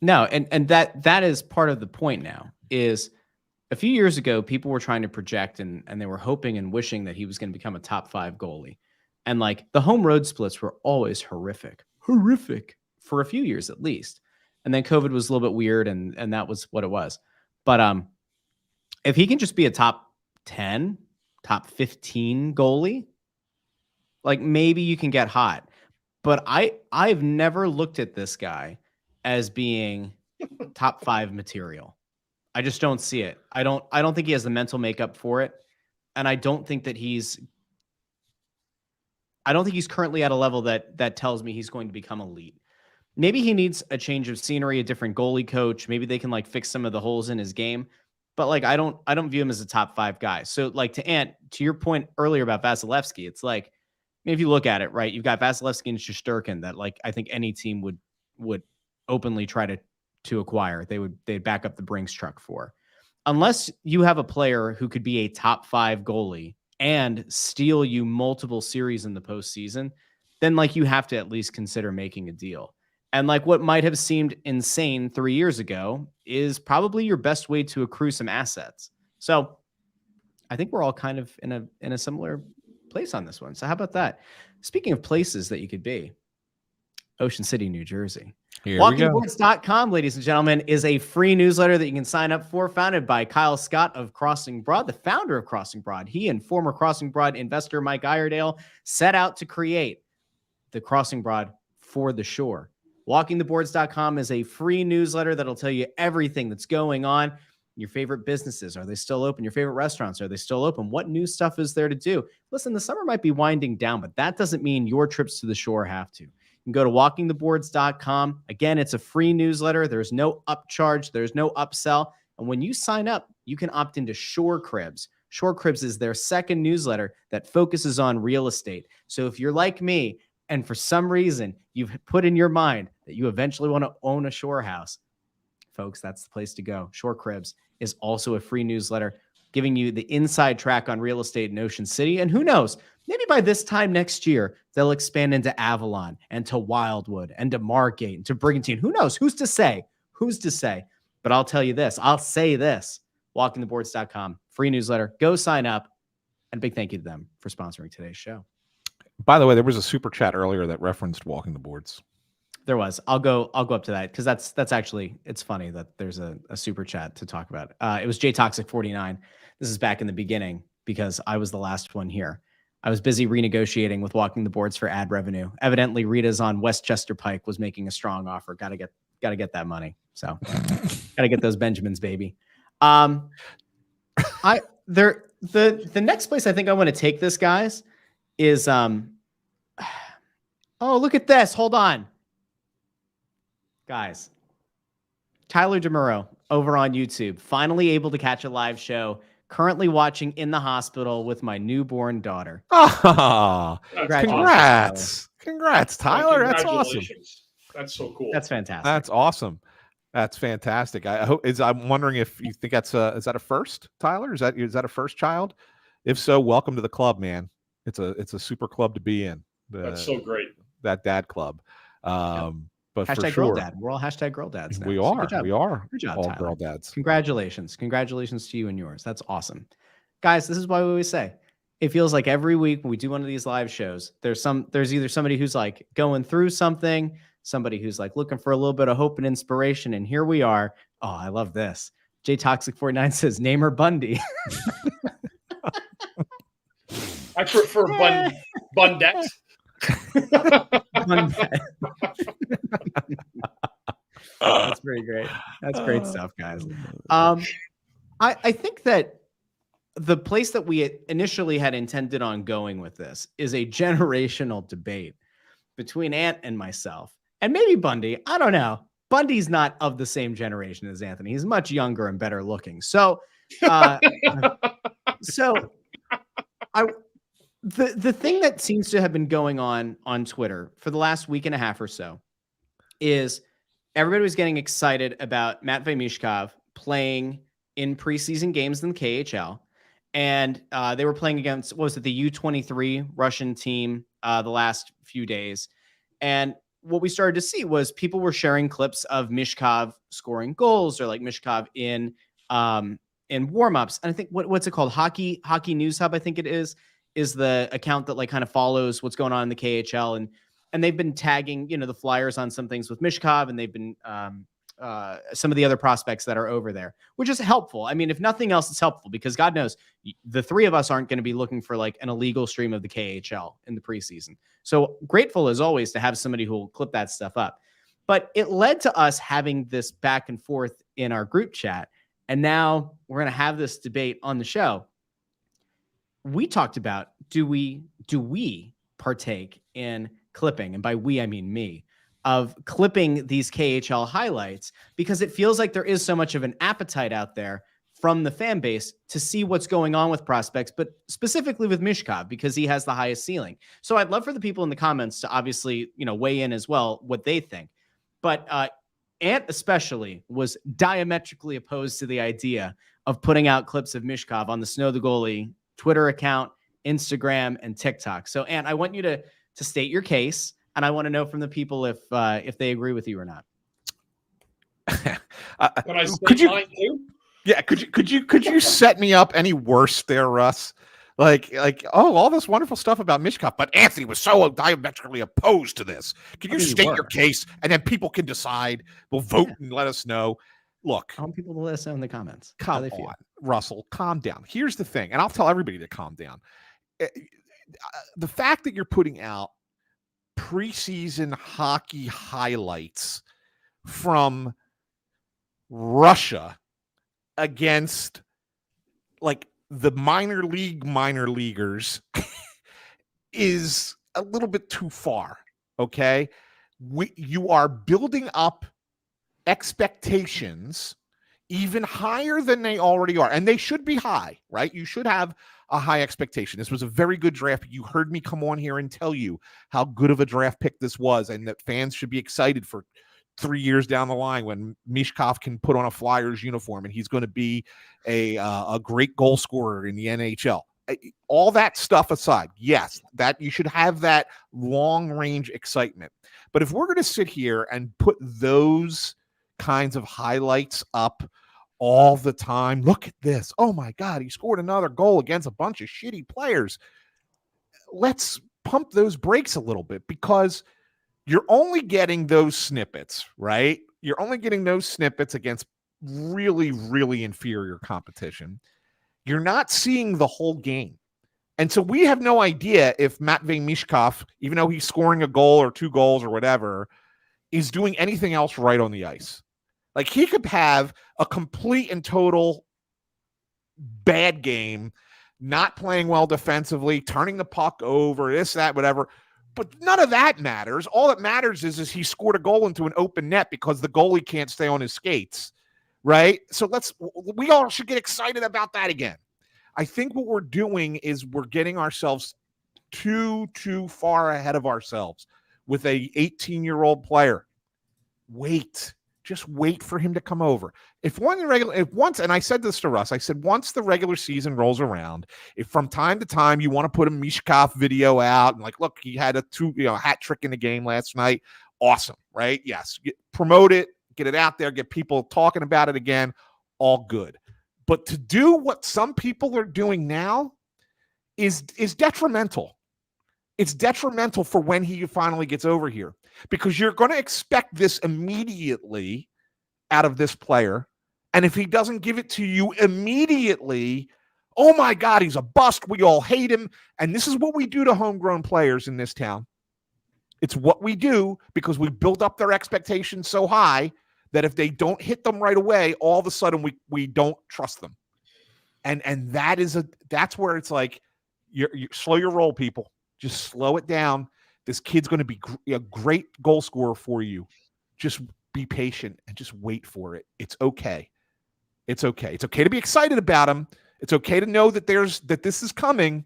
[SPEAKER 1] No, and that is part of the point now. Is a few years ago, people were trying to project and they were hoping and wishing that he was going to become a top 5 goalie. And like the home road splits were always horrific for a few years at least. And then COVID was a little bit weird and that was what it was. But if he can just be a top 10, top 15 goalie, like maybe you can get hot. But I've never looked at this guy as being top 5 material. I just don't see it. I don't think he has the mental makeup for it. And I don't think he's currently at a level that tells me he's going to become elite. Maybe he needs a change of scenery, a different goalie coach. Maybe they can like fix some of the holes in his game. But like I don't view him as a top 5 guy. So like to your point earlier about Vasilevsky, it's like, I mean, if you look at it, right, you've got Vasilevsky and Shesterkin that like I think any team would openly try to acquire. They'd back up the Brinks truck for. Unless you have a player who could be a top 5 goalie and steal you multiple series in the postseason, then like you have to at least consider making a deal. And like what might have seemed insane 3 years ago is probably your best way to accrue some assets. So I think we're all kind of in a similar place on this one. So how about that? Speaking of places that you could be, Ocean City, New Jersey. WalkingTheBoards.com, ladies and gentlemen, is a free newsletter that you can sign up for, founded by Kyle Scott of Crossing Broad, the founder of Crossing Broad. He and former Crossing Broad investor Mike Iredale set out to create the Crossing Broad for the shore. WalkingTheBoards.com is a free newsletter that'll tell you everything that's going on. Your favorite businesses, are they still open? Your favorite restaurants, are they still open? What new stuff is there to do? Listen, the summer might be winding down, but that doesn't mean your trips to the shore have to. You can go to WalkingTheBoards.com. Again, it's a free newsletter. There's no upcharge. There's no upsell. And when you sign up, you can opt into Shore Cribs. Shore Cribs is their second newsletter that focuses on real estate. So if you're like me, and for some reason you've put in your mind that you eventually want to own a shore house, folks, that's the place to go. Shore Cribs is also a free newsletter giving you the inside track on real estate in Ocean City. And who knows, maybe by this time next year, they'll expand into Avalon and to Wildwood and to Margate and to Brigantine. Who knows? Who's to say? Who's to say? But I'll tell you this. I'll say this. WalkingTheBoards.com, free newsletter. Go sign up. And big thank you to them for sponsoring today's show.
[SPEAKER 2] By the way, there was a super chat earlier that referenced Walking the Boards.
[SPEAKER 1] There was. I'll go up to that because that's actually, it's funny that there's a super chat to talk about. It was JToxic49. This is back in the beginning because I was the last one here. I was busy renegotiating with Walking the Boards for ad revenue. Evidently, Rita's on Westchester Pike was making a strong offer. Got to get that money. So got to get those Benjamins, baby. The next place I think I want to take this, guys, is oh, look at this. Hold on. Guys, Tyler DeMuro over on YouTube, finally able to catch a live show, currently watching in the hospital with my newborn daughter.
[SPEAKER 2] Oh, congrats. Congrats, Tyler. That's awesome.
[SPEAKER 3] That's so cool.
[SPEAKER 1] That's fantastic.
[SPEAKER 2] That's awesome. That's fantastic. I'm wondering if you think is that a first, Tyler? Is that a first child? If so, welcome to the club, man. It's a super club to be in.
[SPEAKER 3] That's so great.
[SPEAKER 2] That dad club. But
[SPEAKER 1] hashtag
[SPEAKER 2] for sure,
[SPEAKER 1] girl dad. We're all hashtag girl dads now.
[SPEAKER 2] We are.
[SPEAKER 1] So
[SPEAKER 2] we are.
[SPEAKER 1] Good job,
[SPEAKER 2] all
[SPEAKER 1] Tyler.
[SPEAKER 2] Girl dads.
[SPEAKER 1] Congratulations. Congratulations to you and yours. That's awesome. Guys, this is why we always say it feels like every week when we do one of these live shows, there's either somebody who's like going through something, somebody who's like looking for a little bit of hope and inspiration. And here we are. Oh, I love this. JToxic49 says, name her Bundy.
[SPEAKER 3] I prefer Bundette.
[SPEAKER 1] That's pretty great. That's great stuff, guys. I think that the place that we initially had intended on going with this is a generational debate between Ant and myself, and maybe Bundy. I don't know. Bundy's not of the same generation as Anthony. He's much younger and better looking. So, The thing that seems to have been going on Twitter for the last week and a half or so is everybody was getting excited about Matvei Michkov playing in preseason games in the KHL. And they were playing against, what was it, the U23 Russian team the last few days. And what we started to see was people were sharing clips of Michkov scoring goals, or like Michkov in warmups. And I think what's it called? Hockey News Hub, I think it is the account that like kind of follows what's going on in the KHL. And they've been tagging, the Flyers on some things with Michkov, and they've been some of the other prospects that are over there, which is helpful. I mean, if nothing else, it's helpful because God knows the three of us aren't going to be looking for like an illegal stream of the KHL in the preseason. So grateful as always to have somebody who will clip that stuff up. But it led to us having this back and forth in our group chat. And now we're going to have this debate on the show. We talked about, do we partake in clipping? And by we, I mean me, of clipping these KHL highlights, because it feels like there is so much of an appetite out there from the fan base to see what's going on with prospects, but specifically with Michkov, because he has the highest ceiling. So I'd love for the people in the comments to obviously, weigh in as well, what they think. But Ant especially was diametrically opposed to the idea of putting out clips of Michkov on the Snow The Goalie Twitter account, Instagram, and TikTok. So Ant, I want you to state your case, and I want to know from the people if they agree with you or not.
[SPEAKER 3] Can I state mine too?
[SPEAKER 2] Yeah, could you set me up any worse there, Russ? Like, all this wonderful stuff about Michkov, but Anthony was so diametrically opposed to this. Can you state your case, and then people can decide? We'll vote and let us know. Look,
[SPEAKER 1] I want people to let us know in the comments.
[SPEAKER 2] Come on, Russell, calm down. Here's the thing, and I'll tell everybody to calm down. The fact that you're putting out preseason hockey highlights from Russia against like the minor leaguers is a little bit too far. Okay. You are building up expectations even higher than they already are. And they should be high, right? You should have a high expectation. This was a very good draft. You heard me come on here and tell you how good of a draft pick this was, and that fans should be excited for 3 years down the line when Michkov can put on a Flyers uniform and he's going to be a great goal scorer in the NHL. All that stuff aside, yes, that you should have that long range excitement. But if we're going to sit here and put those kinds of highlights up all the time, look at this. Oh my God, he scored another goal against a bunch of shitty players. Let's pump those brakes a little bit, because you're only getting those snippets, right? You're only getting those snippets against really, really inferior competition. You're not seeing the whole game. And so we have no idea if Matvei Michkov, even though he's scoring a goal or 2 goals or whatever, is doing anything else right on the ice. Like, he could have a complete and total bad game, not playing well defensively, turning the puck over, this, that, whatever. But none of that matters. All that matters is he scored a goal into an open net because the goalie can't stay on his skates, right? So we all should get excited about that again. I think what we're doing is we're getting ourselves too far ahead of ourselves with a 18-year-old player. Just wait for him to come over. Once, and I said this to Russ, I said, once the regular season rolls around, if from time to time you want to put a Michkov video out and like, look, he had a hat trick in the game last night. Awesome, right? Yes. Promote it, get it out there, get people talking about it again. All good. But to do what some people are doing now is detrimental. It's detrimental for when he finally gets over here, because you're going to expect this immediately out of this player. And if he doesn't give it to you immediately, oh my God, he's a bust. We all hate him. And this is what we do to homegrown players in this town. It's what we do because we build up their expectations so high that if they don't hit them right away, all of a sudden we don't trust them. And that's where it's like, you slow your roll, people. Just slow it down. This kid's going to be a great goal scorer for you. Just be patient and just wait for it. It's okay. It's okay. It's okay to be excited about him. It's okay to know that this is coming,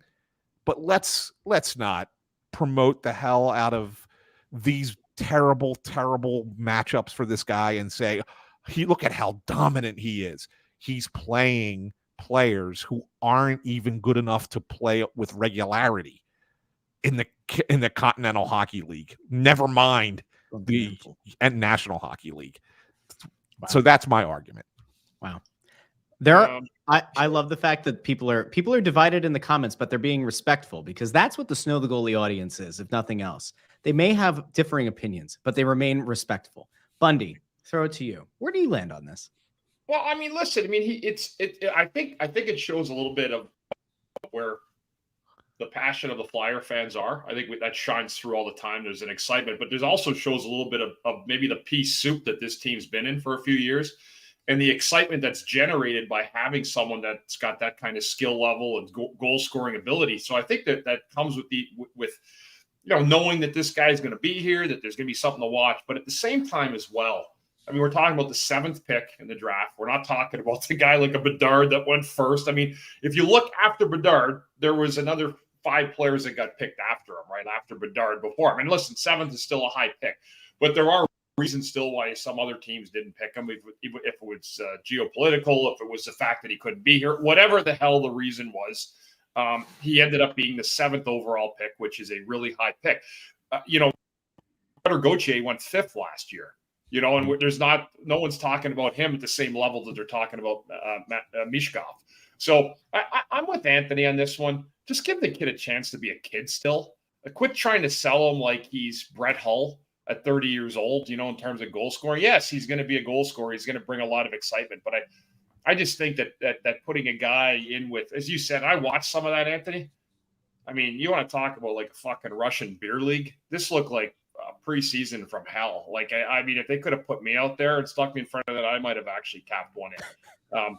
[SPEAKER 2] but let's not promote the hell out of these terrible, terrible matchups for this guy and say, look at how dominant he is. He's playing players who aren't even good enough to play with regularity. in the Continental Hockey League. Never mind the National Hockey League. Wow. So that's my argument.
[SPEAKER 1] Wow. I love the fact that people are divided in the comments, but they're being respectful, because that's what the Snow the Goalie audience is, if nothing else. They may have differing opinions, but they remain respectful. Bundy, throw it to you. Where do you land on this?
[SPEAKER 3] Well, I mean, listen, I mean, I think it shows a little bit of where the passion of the Flyer fans are. I think that shines through all the time. There's an excitement, but there's also shows a little bit of maybe the pea soup that this team's been in for a few years, and the excitement that's generated by having someone that's got that kind of skill level and goal scoring ability. So I think that comes with knowing that this guy's going to be here, that there's going to be something to watch, but at the same time as well, I mean, we're talking about the 7th pick in the draft. We're not talking about the guy like a Bedard that went first. I mean, if you look after Bedard, there was another 5 players that got picked after him, right after Bedard before. I mean, listen, 7th is still a high pick, but there are reasons still why some other teams didn't pick him. If it was geopolitical, if it was the fact that he couldn't be here, whatever the hell the reason was, he ended up being the 7th overall pick, which is a really high pick. Gauthier went 5th last year. And there's no one's talking about him at the same level that they're talking about Michkov. So I'm with Anthony on this one. Just give the kid a chance to be a kid still. Quit trying to sell him like he's Brett Hull at 30 years old, in terms of goal scoring. Yes, he's going to be a goal scorer. He's going to bring a lot of excitement. But I just think that putting a guy in with, as you said, I watched some of that, Anthony. I mean, you want to talk about like a fucking Russian beer league? This looked like preseason from hell. Like, I mean, if they could have put me out there and stuck me in front of that, I might have actually capped one in.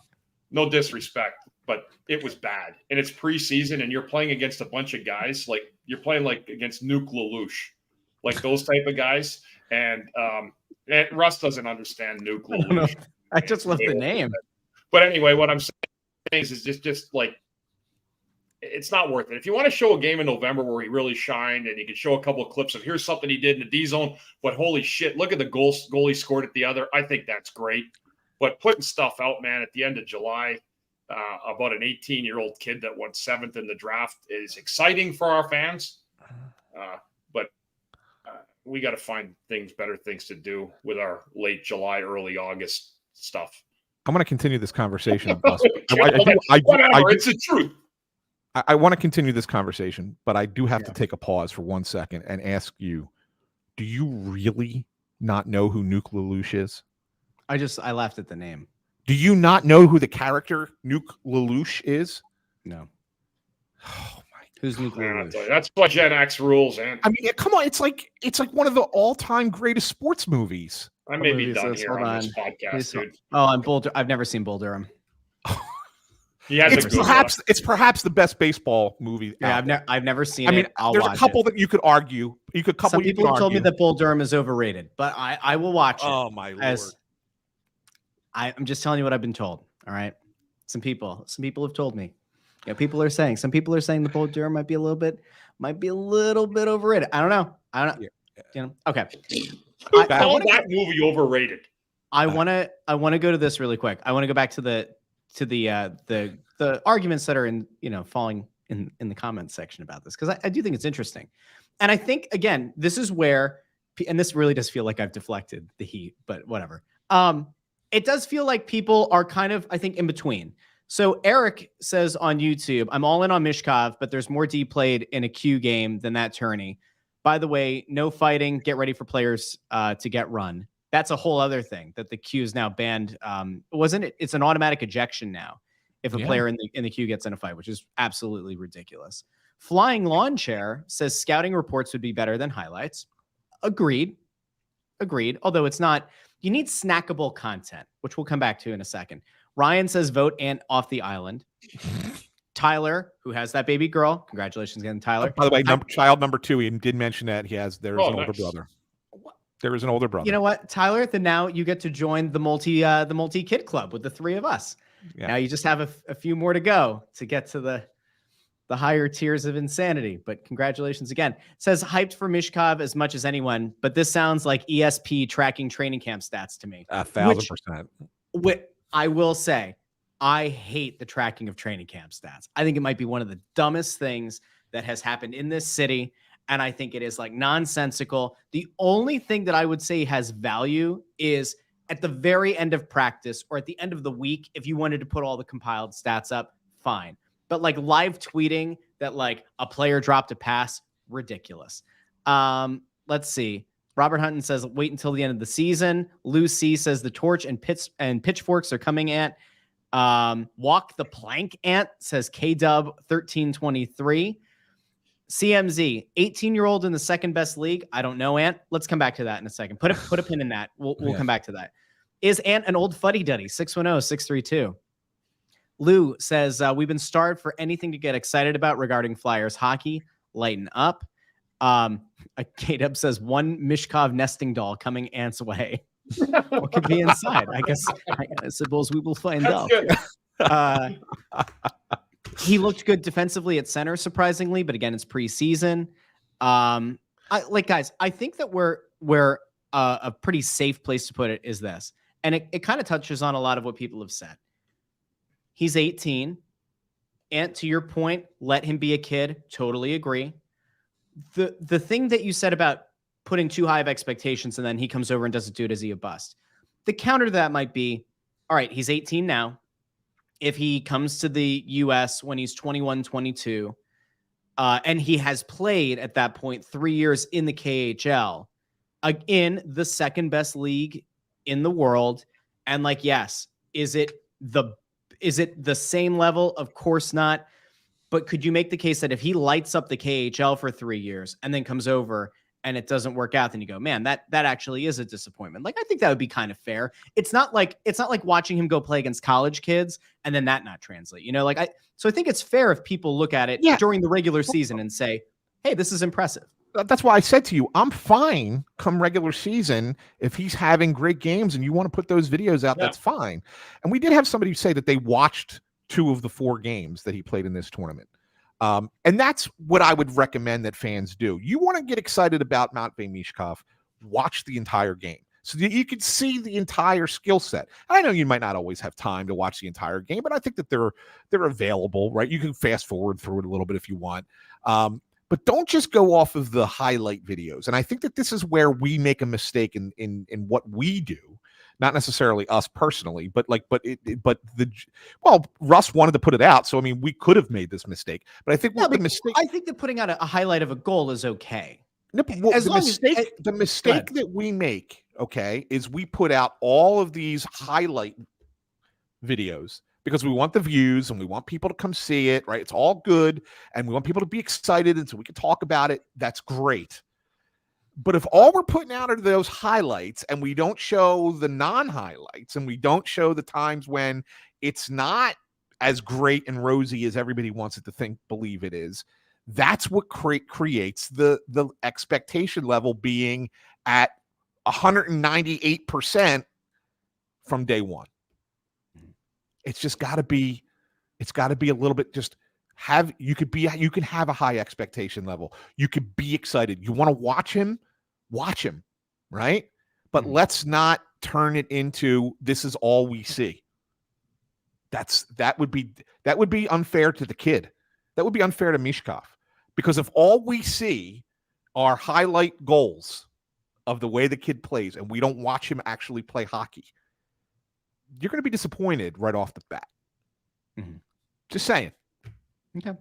[SPEAKER 3] No disrespect, but it was bad. And it's preseason, and you're playing against a bunch of guys. Like, you're playing like against Nuke Lelouch, like those type of guys. And Russ doesn't understand Nuke Lelouch.
[SPEAKER 1] I just love the name.
[SPEAKER 3] But anyway, what I'm saying is just like, it's not worth it. If you want to show a game in November where he really shined, and you can show a couple of clips of here's something he did in the D zone, but holy shit, look at the goal he scored at the other. I think that's great. But putting stuff out, man, at the end of July about an 18-year-old kid that went 7th in the draft is exciting for our fans. But we got to find better things to do with our late July, early August stuff.
[SPEAKER 2] I'm going to continue this conversation.
[SPEAKER 3] It's the truth.
[SPEAKER 2] I want to continue this conversation, but I do have to take a pause for 1 second and ask you, do you really not know who Nuke Lelouch is?
[SPEAKER 1] I laughed at the name.
[SPEAKER 2] Do you not know who the character Nuke Lelouch is?
[SPEAKER 1] No.
[SPEAKER 2] Oh my!
[SPEAKER 1] Who's Nuke Lelouch?
[SPEAKER 3] That's what Gen X rules, man.
[SPEAKER 2] I mean, come on! It's like one of the all-time greatest sports movies.
[SPEAKER 3] I may be done here on this podcast, dude.
[SPEAKER 1] Oh, I'm Bull. I've never seen Bull Durham.
[SPEAKER 2] It's perhaps the best baseball movie.
[SPEAKER 1] Yeah, I've never seen it. I mean,
[SPEAKER 2] there's a couple that you could argue.
[SPEAKER 1] Some people have told me that Bull Durham is overrated, but I will watch it.
[SPEAKER 2] Oh my lord!
[SPEAKER 1] I'm just telling you what I've been told. All right, some people have told me. Yeah, some people are saying the Bull Durham might be a little bit overrated. I don't know. Yeah. Okay.
[SPEAKER 3] I want that movie overrated.
[SPEAKER 1] I want to go to this really quick. I want to go back to the arguments that are in, falling in the comments section about this, because I do think it's interesting. And I think, again, this is where, and this really does feel like I've deflected the heat, but whatever. It does feel like people are kind of, I think, in between. So Eric says on YouTube, I'm all in on Michkov, but there's more D played in a Q game than that tourney. By the way, no fighting, get ready for players to get run. That's a whole other thing that the Q is now banned. Wasn't it? It's an automatic ejection now if a player in the queue gets in a fight, which is absolutely ridiculous. Flying Lawn Chair says scouting reports would be better than highlights. Agreed. Although it's not, you need snackable content, which we'll come back to in a second. Ryan says vote and off the island. Tyler, who has that baby girl. Congratulations again, Tyler.
[SPEAKER 2] By the way, child number 2, he did mention that there's an older brother. There is an older brother.
[SPEAKER 1] You know what, Tyler? Then now you get to join the multi kid club with the 3 of us. Yeah. Now you just have a few more to go to get to the higher tiers of insanity. But congratulations again. It says hyped for Michkov as much as anyone, but this sounds like ESP tracking training camp stats to me.
[SPEAKER 2] 1,000%.
[SPEAKER 1] Which I will say, I hate the tracking of training camp stats. I think it might be one of the dumbest things that has happened in this city. And I think it is like nonsensical. The only thing that I would say has value is at the very end of practice or at the end of the week, if you wanted to put all the compiled stats up, fine. But like live tweeting that like a player dropped a pass, ridiculous. Let's see. Robert Hunton says, wait until the end of the season. Lou C says the torch and pitchforks are coming at. Walk the plank ant says K-Dub 1323. CMZ, 18-year-old in the second best league. I don't know, Ant. Let's come back to that in a second. Put a pin in that. We'll come back to that. Is Ant an old fuddy-duddy? 610-632. Lou says, we've been starved for anything to get excited about regarding Flyers hockey. Lighten up. K-Dub says, one Michkov nesting doll coming Ant's way. What could be inside? I suppose we will find out. He looked good defensively at center, surprisingly, but again, it's preseason. Guys, I think that we're a pretty safe place to put it is this, and it kind of touches on a lot of what people have said. He's 18, and to your point, let him be a kid. Totally agree. The thing that you said about putting too high of expectations and then he comes over and doesn't do it, is he a bust? The counter to that might be, all right, he's 18 now. If he comes to the U.S. when he's 21, 22, and he has played at that point 3 years in the KHL, in the second best league in the world, and like, yes, is it the same level? Of course not. But could you make the case that if he lights up the KHL for 3 years and then comes over and it doesn't work out, then you go, man, that actually is a disappointment. Like, I think that would be kind of fair. It's not like watching him go play against college kids and then that not translate, so I think it's fair if people look at it during the regular season and say, hey, this is impressive.
[SPEAKER 2] That's why I said to you, I'm fine come regular season. If he's having great games and you want to put those videos out, that's fine. And we did have somebody say that they watched 2 of the 4 games that he played in this tournament. And that's what I would recommend that fans do. You want to get excited about Matvei Michkov, watch the entire game so that you can see the entire skill set. I know you might not always have time to watch the entire game, but I think that they're available, right? You can fast forward through it a little bit if you want. But don't just go off of the highlight videos. And I think that this is where we make a mistake in what we do. Not necessarily us personally, but Russ wanted to put it out. So, I mean, we could have made this mistake, but I think
[SPEAKER 1] I think that putting out a highlight of a goal is okay.
[SPEAKER 2] No, the mistake that we make, okay, is we put out all of these highlight videos because we want the views and we want people to come see it, right? It's all good. And we want people to be excited. And so we can talk about it. That's great. But if all we're putting out are those highlights and we don't show the non-highlights and we don't show the times when it's not as great and rosy as everybody wants it to believe it is, that's what creates the expectation level being at 198% from day one. It's just got to be a little bit you can have a high expectation level. You could be excited. You want to watch him, right? But let's not turn it into this is all we see. That would be unfair to the kid. That would be unfair to Michkov. Because if all we see are highlight goals of the way the kid plays and we don't watch him actually play hockey, you're going to be disappointed right off the bat. Mm-hmm. Just saying.
[SPEAKER 1] Okay.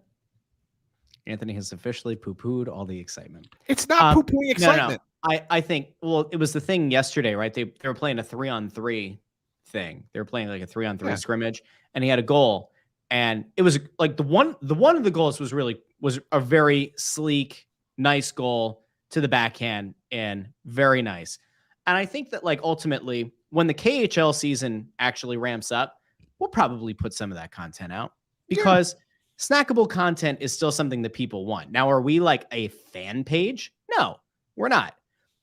[SPEAKER 1] Anthony has officially poo-pooed all the excitement.
[SPEAKER 2] It's not poo-pooing excitement.
[SPEAKER 1] No. I think, well, it was the thing yesterday, right? They were playing a 3-on-3 thing. They were playing like a 3-on-3 scrimmage, and he had a goal. And it was like the one of the goals was a very sleek, nice goal to the backhand and very nice. And I think that like ultimately when the KHL season actually ramps up, we'll probably put some of that content out because snackable content is still something that people want. Now, are we like a fan page? No, we're not.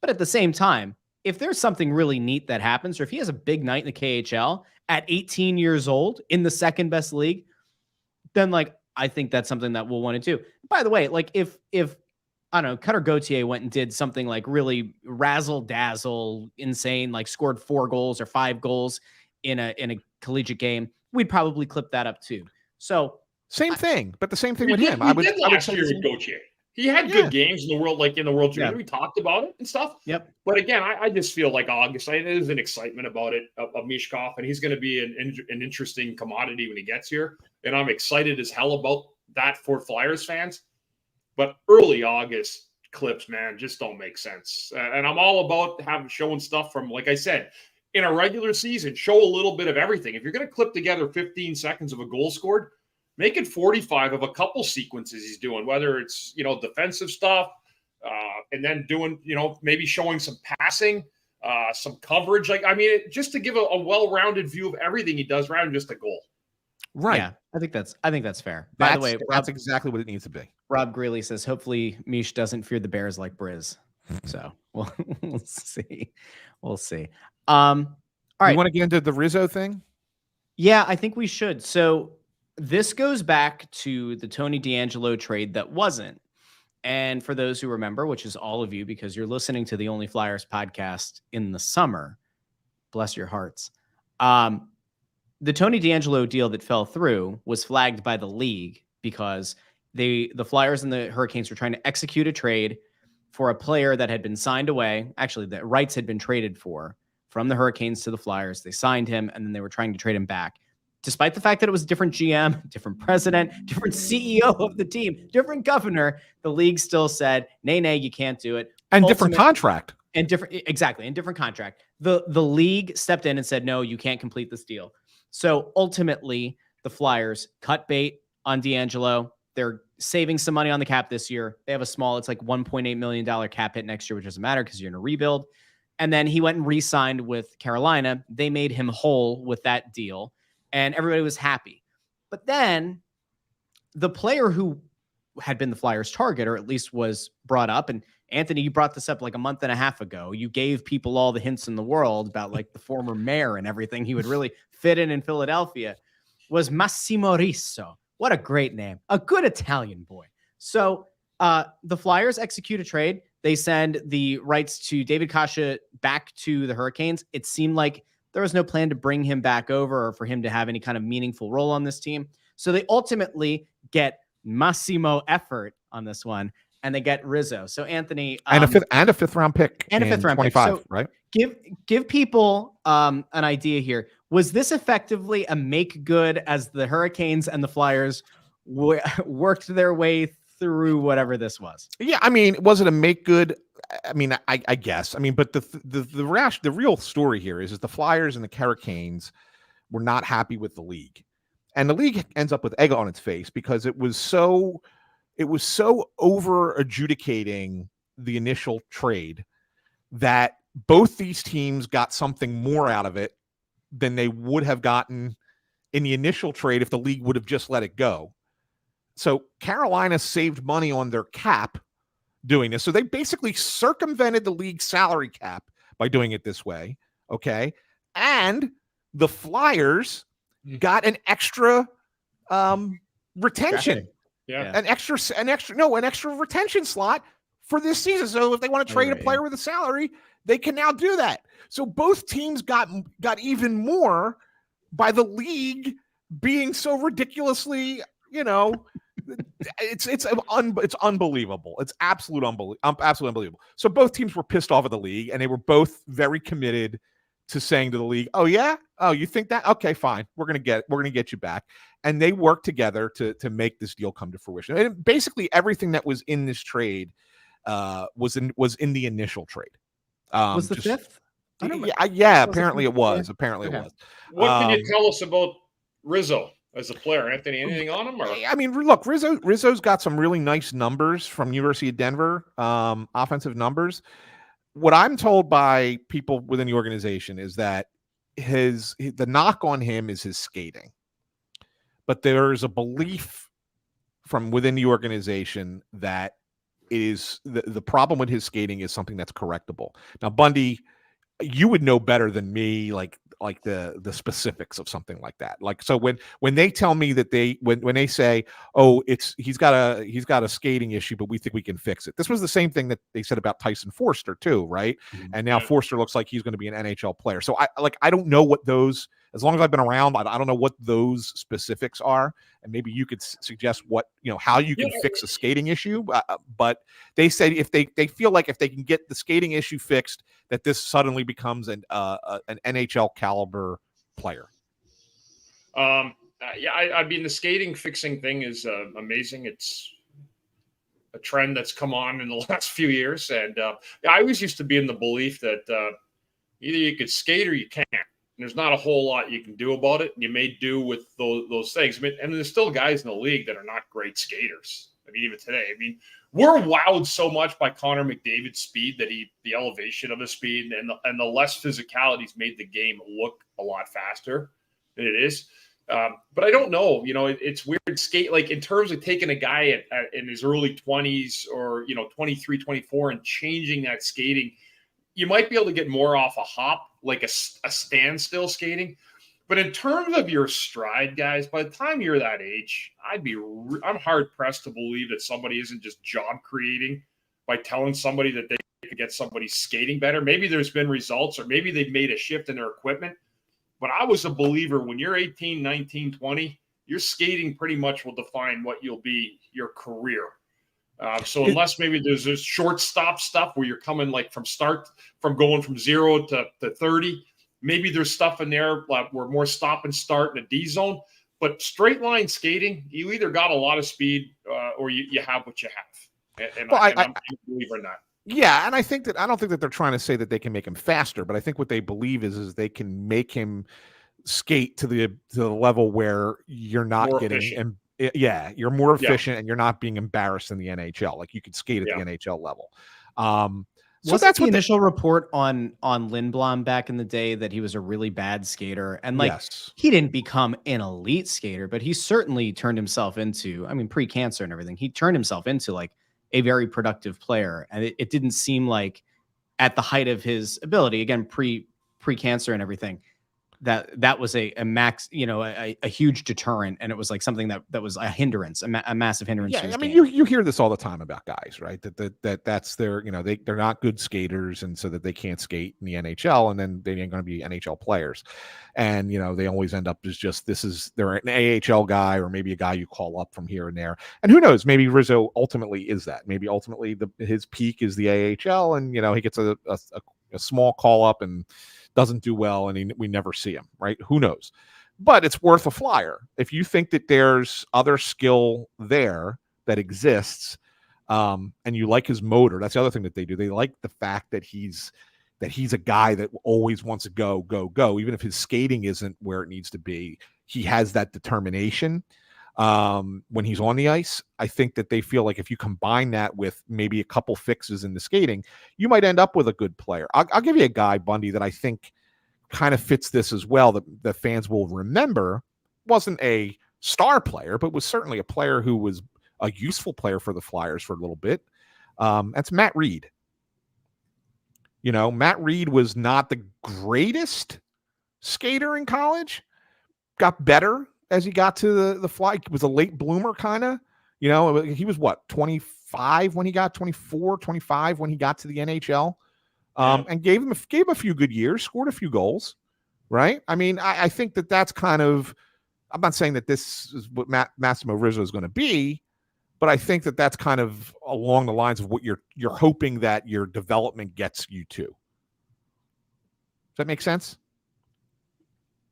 [SPEAKER 1] But at the same time, if there's something really neat that happens, or if he has a big night in the KHL at 18 years old in the second best league, then like, I think that's something that we'll want to do. By the way, like if I don't know, Cutter Gauthier went and did something like really razzle dazzle, insane, like scored 4 goals or 5 goals in a collegiate game, we'd probably clip that up too. So
[SPEAKER 2] Same thing, but the same thing with
[SPEAKER 3] He
[SPEAKER 2] him.
[SPEAKER 3] did,
[SPEAKER 2] I would
[SPEAKER 3] last
[SPEAKER 2] say
[SPEAKER 3] year
[SPEAKER 2] the
[SPEAKER 3] with
[SPEAKER 2] same.
[SPEAKER 3] Gauthier. He had good games in the World, like in the World Junior. We talked about it and stuff.
[SPEAKER 1] Yep.
[SPEAKER 3] But again, I just feel like August. There's an excitement about it of Michkov, and he's going to be an interesting commodity when he gets here. And I'm excited as hell about that for Flyers fans. But early August clips, man, just don't make sense. And I'm all about showing stuff from, like I said, in a regular season, show a little bit of everything. If you're going to clip together 15 seconds of a goal scored, make it 45 of a couple sequences he's doing, whether it's, defensive stuff, and then doing, maybe showing some passing, some coverage. Just to give a well-rounded view of everything he does rather than just a goal.
[SPEAKER 1] Right. Yeah, I think that's fair. By the way,
[SPEAKER 2] that's exactly what it needs to be.
[SPEAKER 1] Rob Greeley says, hopefully Mish doesn't fear the Bears like Briz. So we'll see. We'll see. All right.
[SPEAKER 2] You want to get into the Rizzo thing?
[SPEAKER 1] Yeah, I think we should. So this goes back to the Tony DeAngelo trade that wasn't. And for those who remember, which is all of you, because you're listening to the Only Flyers podcast in the summer, bless your hearts. The Tony DeAngelo deal that fell through was flagged by the league because the Flyers and the Hurricanes were trying to execute a trade for a player that had been signed away. Actually, the rights had been traded for from the Hurricanes to the Flyers. They signed him, and then they were trying to trade him back. Despite the fact that it was a different GM, different president, different CEO of the team, different governor, the league still said, nay, you can't do it.
[SPEAKER 2] And different contract.
[SPEAKER 1] And different contract. The league stepped in and said, no, you can't complete this deal. So ultimately, the Flyers cut bait on DeAngelo. They're saving some money on the cap this year. They have it's like $1.8 million cap hit next year, which doesn't matter because you're in a rebuild. And then he went and re-signed with Carolina. They made him whole with that deal, and everybody was happy. But then the player who had been the Flyers' target, or at least was brought up, and Anthony, you brought this up like a month and a half ago. You gave people all the hints in the world about like the former mayor and everything. He would really fit in Philadelphia. Was Massimo Rizzo. What a great name. A good Italian boy. So the Flyers execute a trade. They send the rights to David Kasha back to the Hurricanes. It seemed like there was no plan to bring him back over or for him to have any kind of meaningful role on this team. So they ultimately get Massimo effort on this one, and they get Rizzo. So Anthony,
[SPEAKER 2] and a fifth round pick,
[SPEAKER 1] and a fifth round
[SPEAKER 2] 25,
[SPEAKER 1] pick. So
[SPEAKER 2] right?
[SPEAKER 1] Give people an idea here. Was this effectively a make good as the Hurricanes and the Flyers worked their way through whatever this was?
[SPEAKER 2] Yeah, was it a make good? I guess. But the real story here is the Flyers and the Hurricanes were not happy with the league, and the league ends up with egg on its face because it was so over adjudicating the initial trade that both these teams got something more out of it than they would have gotten in the initial trade if the league would have just let it go. So Carolina saved money on their cap doing this. So they basically circumvented the league salary cap by doing it this way. Okay. And the Flyers got an extra retention.
[SPEAKER 3] Yeah.
[SPEAKER 2] An extra retention slot for this season. So if they want to trade a player with a salary, they can now do that. So both teams got even more by the league being so ridiculously, it's unbelievable. It's absolutely unbelievable. So both teams were pissed off at the league, and they were both very committed to saying to the league, "Oh yeah, oh you think that? Okay, fine. We're gonna get you back." And they worked together to make this deal come to fruition. And basically everything that was in this trade was in the initial trade.
[SPEAKER 1] Was the fifth?
[SPEAKER 2] Yeah. Apparently it was. Apparently it was.
[SPEAKER 3] What can you tell us about Rizzo as a player, Anthony? Anything on him? Or?
[SPEAKER 2] Look, Rizzo's got some really nice numbers from University of Denver, offensive numbers. What I'm told by people within the organization is that the knock on him is his skating. But there's a belief from within the organization that it is the problem with his skating is something that's correctable. Now, Bundy, you would know better than me, like the specifics of something like that. Like, so when they tell me that when they say, oh, he's got a skating issue, but we think we can fix it. This was the same thing that they said about Tyson Forster too, right? Mm-hmm. And now Forster looks like he's going to be an NHL player. So I don't know what those, as long as I've been around, I don't know what those specifics are, and maybe you could suggest what, how you can fix a skating issue. But they said if they feel like if they can get the skating issue fixed, that this suddenly becomes an NHL caliber player.
[SPEAKER 3] Yeah, I mean, the skating fixing thing is amazing. It's a trend that's come on in the last few years. And I always used to be in the belief that either you could skate or you can't. And there's not a whole lot you can do about it. And you may do with those things. I mean, and there's still guys in the league that are not great skaters. I mean, even today, we're wowed so much by Connor McDavid's speed that the elevation of his speed and the less physicality's made the game look a lot faster than it is. But I don't know, it's weird skate, like in terms of taking a guy in his early 20s or, 23, 24 and changing that skating, you might be able to get more off a hop, like a standstill skating. But in terms of your stride, guys, by the time you're that age, I'm hard pressed to believe that somebody isn't just job creating by telling somebody that they could get somebody skating better. Maybe there's been results, or maybe they've made a shift in their equipment. But I was a believer when you're 18, 19, 20, your skating pretty much will define what you'll be your career. So unless maybe there's this short stop stuff where you're coming like from going from 0 to 30, maybe there's stuff in there like where more stop and start in a D zone. But straight line skating, you either got a lot of speed or you have what you have. And I'm a believer in that.
[SPEAKER 2] Yeah, and I don't think that they're trying to say that they can make him faster, but I think what they believe is they can make him skate to the level where you're not
[SPEAKER 3] more
[SPEAKER 2] getting
[SPEAKER 3] efficient.
[SPEAKER 2] You're more efficient and you're not being embarrassed in the NHL. Like you could skate at the NHL level.
[SPEAKER 1] So that's the initial report on Lindblom back in the day, that he was a really bad skater, and he didn't become an elite skater, but he certainly turned himself into, pre-cancer and everything, he turned himself into like a very productive player. And it didn't seem like at the height of his ability, again, pre-cancer and everything, that was a max, a huge deterrent. And it was like something that was a hindrance, a massive hindrance.
[SPEAKER 2] Yeah,
[SPEAKER 1] to his game.
[SPEAKER 2] you hear this all the time about guys, right? That's their, they're not good skaters, and so that they can't skate in the NHL, and then they ain't going to be NHL players. And they always end up as just they're an AHL guy, or maybe a guy you call up from here and there. And who knows? Maybe Rizzo ultimately is that. Maybe ultimately his peak is the AHL, and he gets a small call up and doesn't do well, and we never see him, right? Who knows? But it's worth a flyer. If you think that there's other skill there that exists, and you like his motor, that's the other thing that they do. They like the fact that he's a guy that always wants to go. Even if his skating isn't where it needs to be, he has that determination when he's on the ice. I think that they feel like if you combine that with maybe a couple fixes in the skating, you might end up with a good player. I'll give you a guy, Bundy, that I think kind of fits this as well, that the fans will remember. Wasn't a star player, but was certainly a player who was a useful player for the Flyers for a little bit. That's Matt Reed. Matt Reed was not the greatest skater in college, got better as he got to the Fly. He was a late bloomer, kind of. He was 25 when he got 24, 25 when he got to the NHL, and gave a few good years, scored a few goals, right? I think that's kind of, I'm not saying that this is what Massimo Rizzo is going to be, but I think that's kind of along the lines of what you're hoping that your development gets you to. Does that make sense?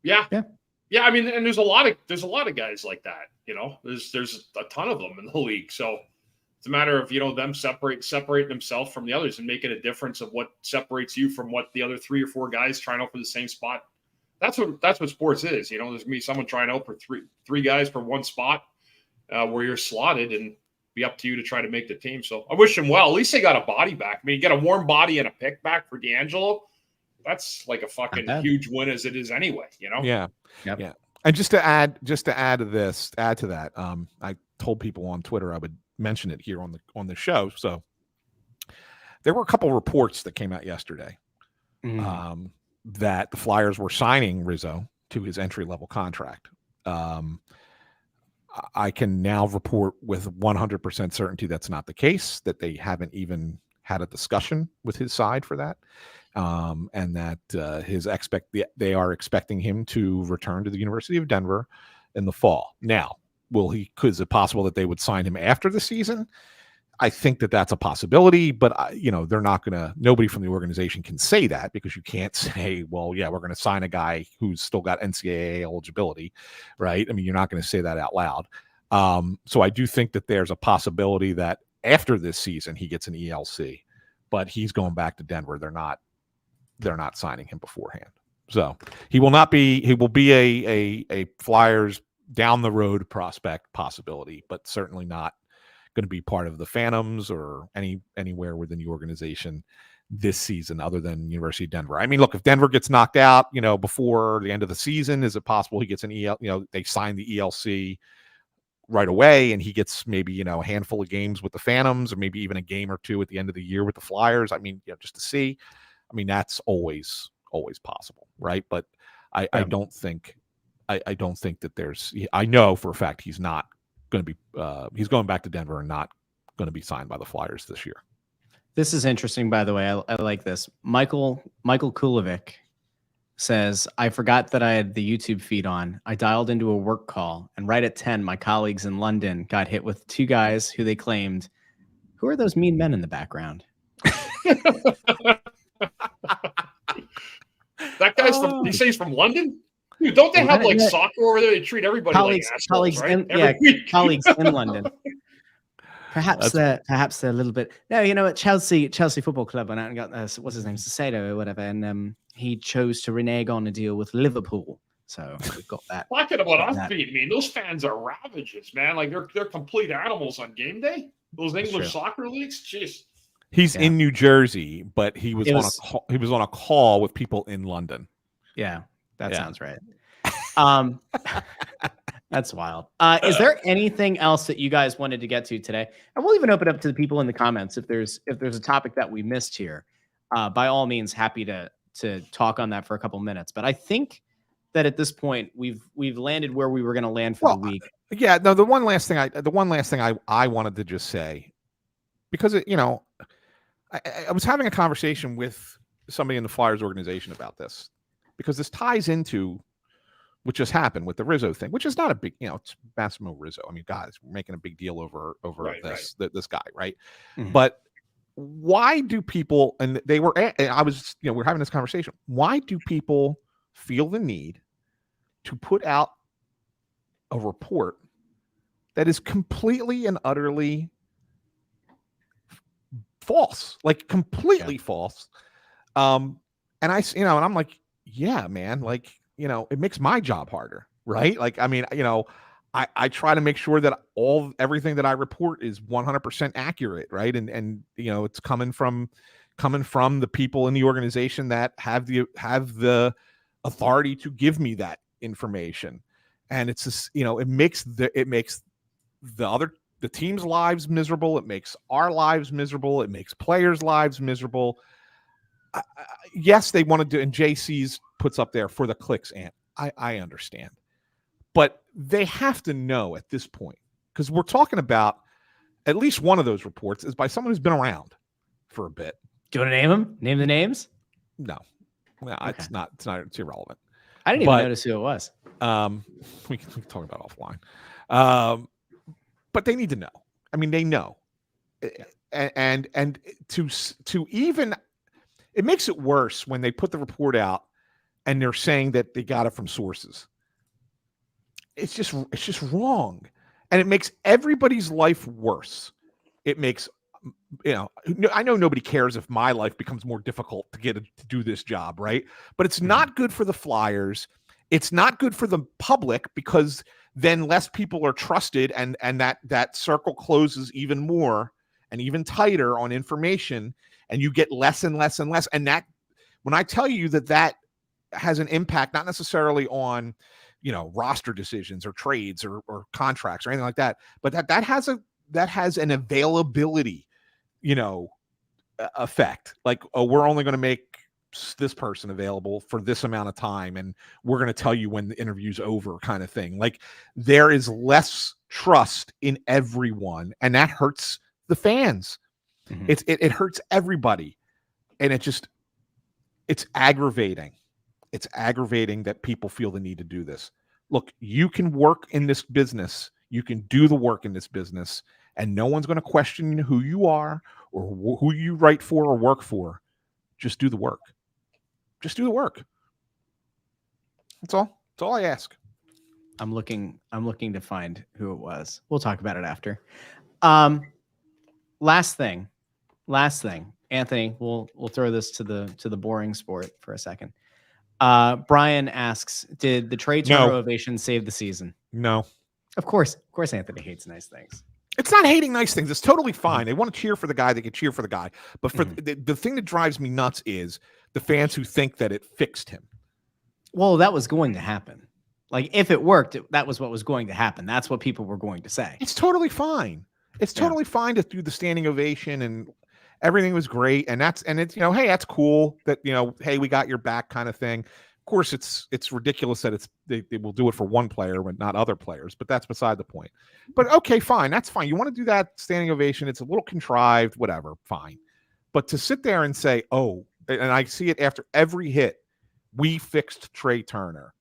[SPEAKER 2] Yeah.
[SPEAKER 3] And there's a lot of guys like that. There's a ton of them in the league. So it's a matter of them separating themselves from the others and making a difference of what separates you from what the other 3 or 4 guys trying out for the same spot. That's what sports is. There's gonna be someone trying out for three guys for one spot where you're slotted, and be up to you to try to make the team. So I wish him well. At least they got a body back. You get a warm body and a pick back for D'Angelo. That's like a fucking huge win as it is anyway,
[SPEAKER 2] Yeah. Yep. Yeah. And just to add to that, I told people on Twitter I would mention it here on the show. So there were a couple reports that came out yesterday that the Flyers were signing Rizzo to his entry-level contract. I can now report with 100% certainty that's not the case, that they haven't even had a discussion with his side for that. and that they are expecting him to return to the University of Denver in the fall. Now, is it possible that they would sign him after the season? I think that that's a possibility, but they're not going to. Nobody from the organization can say that, because you can't say, well, yeah, we're going to sign a guy who's still got NCAA eligibility, right? I mean, you're not going to say that out loud. So I do think that there's a possibility that after this season he gets an ELC, but he's going back to Denver. They're not signing him beforehand. So he will not be. He will be a Flyers down the road prospect possibility, but certainly not going to be part of the Phantoms or anywhere within the organization this season other than University of Denver. I mean, look, if Denver gets knocked out, before the end of the season, is it possible he gets an they sign the ELC right away and he gets maybe, a handful of games with the Phantoms, or maybe even a game or two at the end of the year with the Flyers. I mean, just to see. I mean, that's always possible, right? But I don't think that there's. I know for a fact he's not going to be. He's going back to Denver and not going to be signed by the Flyers this year.
[SPEAKER 1] This is interesting, by the way. I like this. Michael Kulovic says, I forgot that I had the YouTube feed on. I dialed into a work call, and right at 10, my colleagues in London got hit with two guys who they claimed, who are those mean men in the background?
[SPEAKER 3] That guy's from. You say he's from London? Dude, don't they have soccer over there? They treat everybody like assholes, right?
[SPEAKER 1] Colleagues in London. Perhaps they're a little bit. No, you know what? Chelsea Football Club went out and got what's his name, Sassedo or whatever, and he chose to renege on a deal with Liverpool. So we've got that.
[SPEAKER 3] Talking about us beating me, those fans are ravages, man. Like they're complete animals on game day. Those English soccer leagues, jeez.
[SPEAKER 2] He's in New Jersey, but he was on a call with people in London.
[SPEAKER 1] Yeah, that sounds right. That's wild. Is there anything else that you guys wanted to get to today? And we'll even open up to the people in the comments if there's a topic that we missed here. By all means, happy to talk on that for a couple minutes. But I think that at this point we've landed where we were going to land for the week.
[SPEAKER 2] Yeah. No. The one last thing I wanted to just say, because I was having a conversation with somebody in the Flyers organization about this, because this ties into what just happened with the Rizzo thing, which is not a big, it's Massimo Rizzo. I mean, guys, we're making a big deal over this guy, right? Mm-hmm. But why do people, and we're having this conversation, why do people feel the need to put out a report that is completely and utterly false, like completely false? And I'm like, yeah, man, like, it makes my job harder, right? Like, I mean, I try to make sure that everything that I report is 100% accurate, right? And it's coming from the people in the organization that have the authority to give me that information. And it's just, it makes the team's lives miserable. It makes our lives miserable. It makes players' lives miserable. Yes, they want to do, and JC's puts up there for the clicks, and I understand. But they have to know at this point, because we're talking about at least one of those reports is by someone who's been around for a bit.
[SPEAKER 1] Do you want to name them? Name the names?
[SPEAKER 2] No. Well, okay. It's irrelevant.
[SPEAKER 1] I didn't even notice who it was.
[SPEAKER 2] We can talk about it offline. But they need to know. I mean, they know. And to even, it makes it worse when they put the report out and they're saying that they got it from sources. It's just wrong. And it makes everybody's life worse. It makes, I know nobody cares if my life becomes more difficult to do this job, right? But it's not good for the Flyers. It's not good for the public, because then less people are trusted, and that circle closes even more and even tighter on information, and you get less and less and less. And that, when I tell you that has an impact, not necessarily on, roster decisions or trades or contracts or anything like that, but that has an availability, effect. Like, oh, we're only going to make this person available for this amount of time, and we're going to tell you when the interview's over, kind of thing. Like, there is less trust in everyone, and that hurts the fans. Mm-hmm. It hurts everybody, and it just, It's aggravating. It's aggravating that people feel the need to do this. Look, you can work in this business. You can do the work in this business, and no one's going to question who you are or who you write for or work for. Just do the work. Just do the work. That's all. That's all I ask.
[SPEAKER 1] I'm looking to find who it was. We'll talk about it after. Last thing. Anthony, we'll throw this to the boring sport for a second. Brian asks, did the Trea Turner ovation save the season?
[SPEAKER 2] No.
[SPEAKER 1] Of course Anthony hates nice things.
[SPEAKER 2] It's not hating nice things. It's totally fine. They want to cheer for the guy. They can cheer for the guy. But for the thing that drives me nuts is the fans who think that it fixed him.
[SPEAKER 1] Well, that was going to happen. Like, if it worked, that was what was going to happen. That's what people were going to say.
[SPEAKER 2] It's totally fine. It's totally fine to do the standing ovation and everything was great. And it's, hey, that's cool that, hey, we got your back kind of thing. Of course, it's ridiculous that they will do it for one player but not other players, but that's beside the point. But okay, fine. That's fine. You want to do that standing ovation. It's a little contrived, whatever, fine. But to sit there and say, oh, and I see it after every hit, we fixed Trea Turner.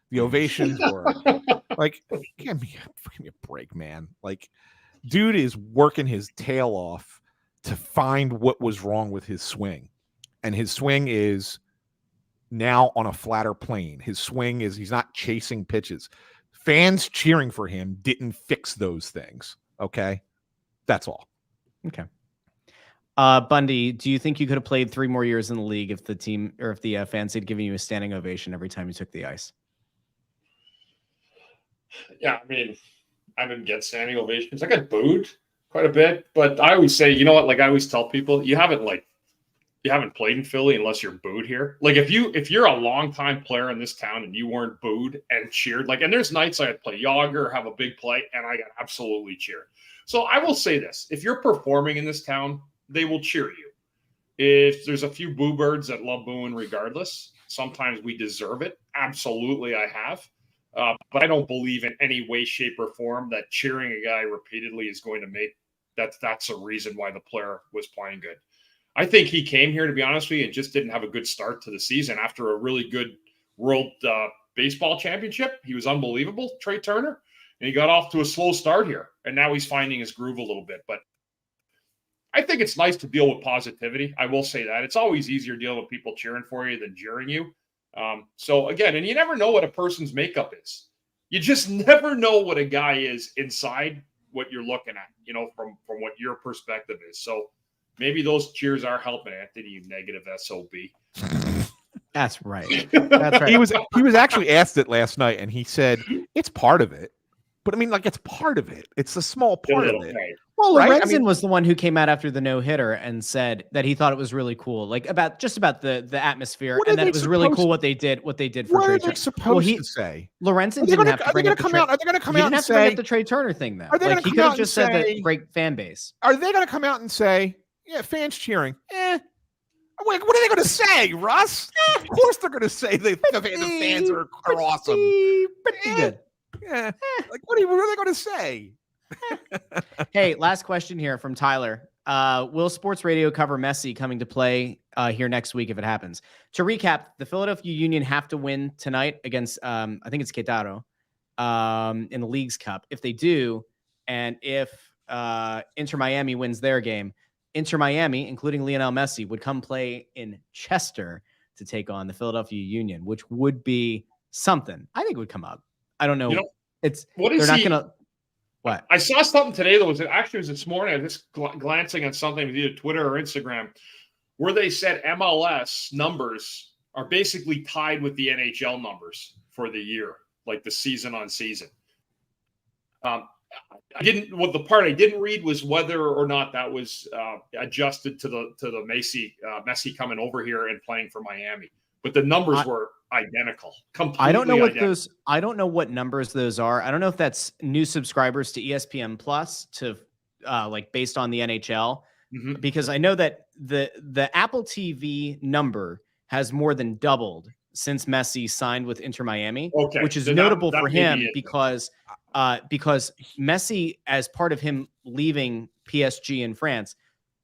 [SPEAKER 2] The ovations were like, give me a break, man. Like, dude is working his tail off to find what was wrong with his swing. And his swing is now on a flatter plane. His swing is, he's not chasing pitches. Fans cheering for him didn't fix those things. Okay. That's all.
[SPEAKER 1] Okay. Bundy, do you think you could have played 3 more years in the league if the team or if the fans had given you a standing ovation every time you took the ice?
[SPEAKER 3] Yeah, I mean, I didn't get standing ovations. I got booed quite a bit, but I always say, you know what? Like, I always tell people, you haven't played in Philly unless you're booed here. Like, if you're a longtime player in this town and you weren't booed and cheered, like, and there's nights I'd play Yager, have a big play, and I got absolutely cheered. So I will say this: if you're performing in this town, they will cheer you. If there's a few boo birds that love booing regardless, sometimes we deserve it. Absolutely, I have. But I don't believe in any way, shape, or form that cheering a guy repeatedly is going to make that's a reason why the player was playing good. I think he came here, to be honest with you, and just didn't have a good start to the season after a really good World Baseball Championship. He was unbelievable, Trea Turner, and he got off to a slow start here, and now he's finding his groove a little bit. But I think it's nice to deal with positivity. I will say that. It's always easier dealing with people cheering for you than jeering you. So again, and you never know what a person's makeup is. You just never know what a guy is inside what you're looking at, from what your perspective is. So maybe those cheers are helping Anthony, you negative SOB.
[SPEAKER 1] That's right. That's right.
[SPEAKER 2] He was actually asked it last night, and he said it's part of it. But I mean, like, it's part of it. It's a small part of it.
[SPEAKER 1] Well, Lorenzen was the one who came out after the no-hitter and said that he thought it was really cool, like about the atmosphere, and that it was really cool what they did for Trea Turner.
[SPEAKER 2] What are they supposed to say?
[SPEAKER 1] Lorenzen didn't have to bring up the Trea.
[SPEAKER 2] Are they going to come out and say?
[SPEAKER 1] He didn't have to bring up the Trea Turner thing, though.
[SPEAKER 2] Are they
[SPEAKER 1] like, he could have just said that great fan base.
[SPEAKER 2] Are they going to come out and say, yeah, fans cheering? Like, what are they going to say, Russ? Of course they're going to say the fans are awesome.
[SPEAKER 1] Pretty good.
[SPEAKER 2] Yeah. Like, what are they going to say?
[SPEAKER 1] Hey, last question here from Tyler. Will sports radio cover Messi coming to play here next week if it happens? To recap, the Philadelphia Union have to win tonight against, I think it's Querétaro, in the Leagues Cup. If they do, and if Inter Miami wins their game, Inter Miami, including Lionel Messi, would come play in Chester to take on the Philadelphia Union, which would be something. I think it would come up. I don't know. They're not going to. What?
[SPEAKER 3] I saw something today that was this morning. I was just glancing at something with either Twitter or Instagram where they said MLS numbers are basically tied with the NHL numbers for the year, like the season on season. The part I didn't read was whether or not that was adjusted to the Messi coming over here and playing for Miami, but the numbers were identical. Completely
[SPEAKER 1] I don't know what
[SPEAKER 3] identical.
[SPEAKER 1] I don't know what numbers those are. I don't know if that's new subscribers to ESPN Plus to like based on the NHL, because I know that the Apple TV number has more than doubled since Messi signed with Inter Miami, which is notable for him because Messi, as part of him leaving PSG in France,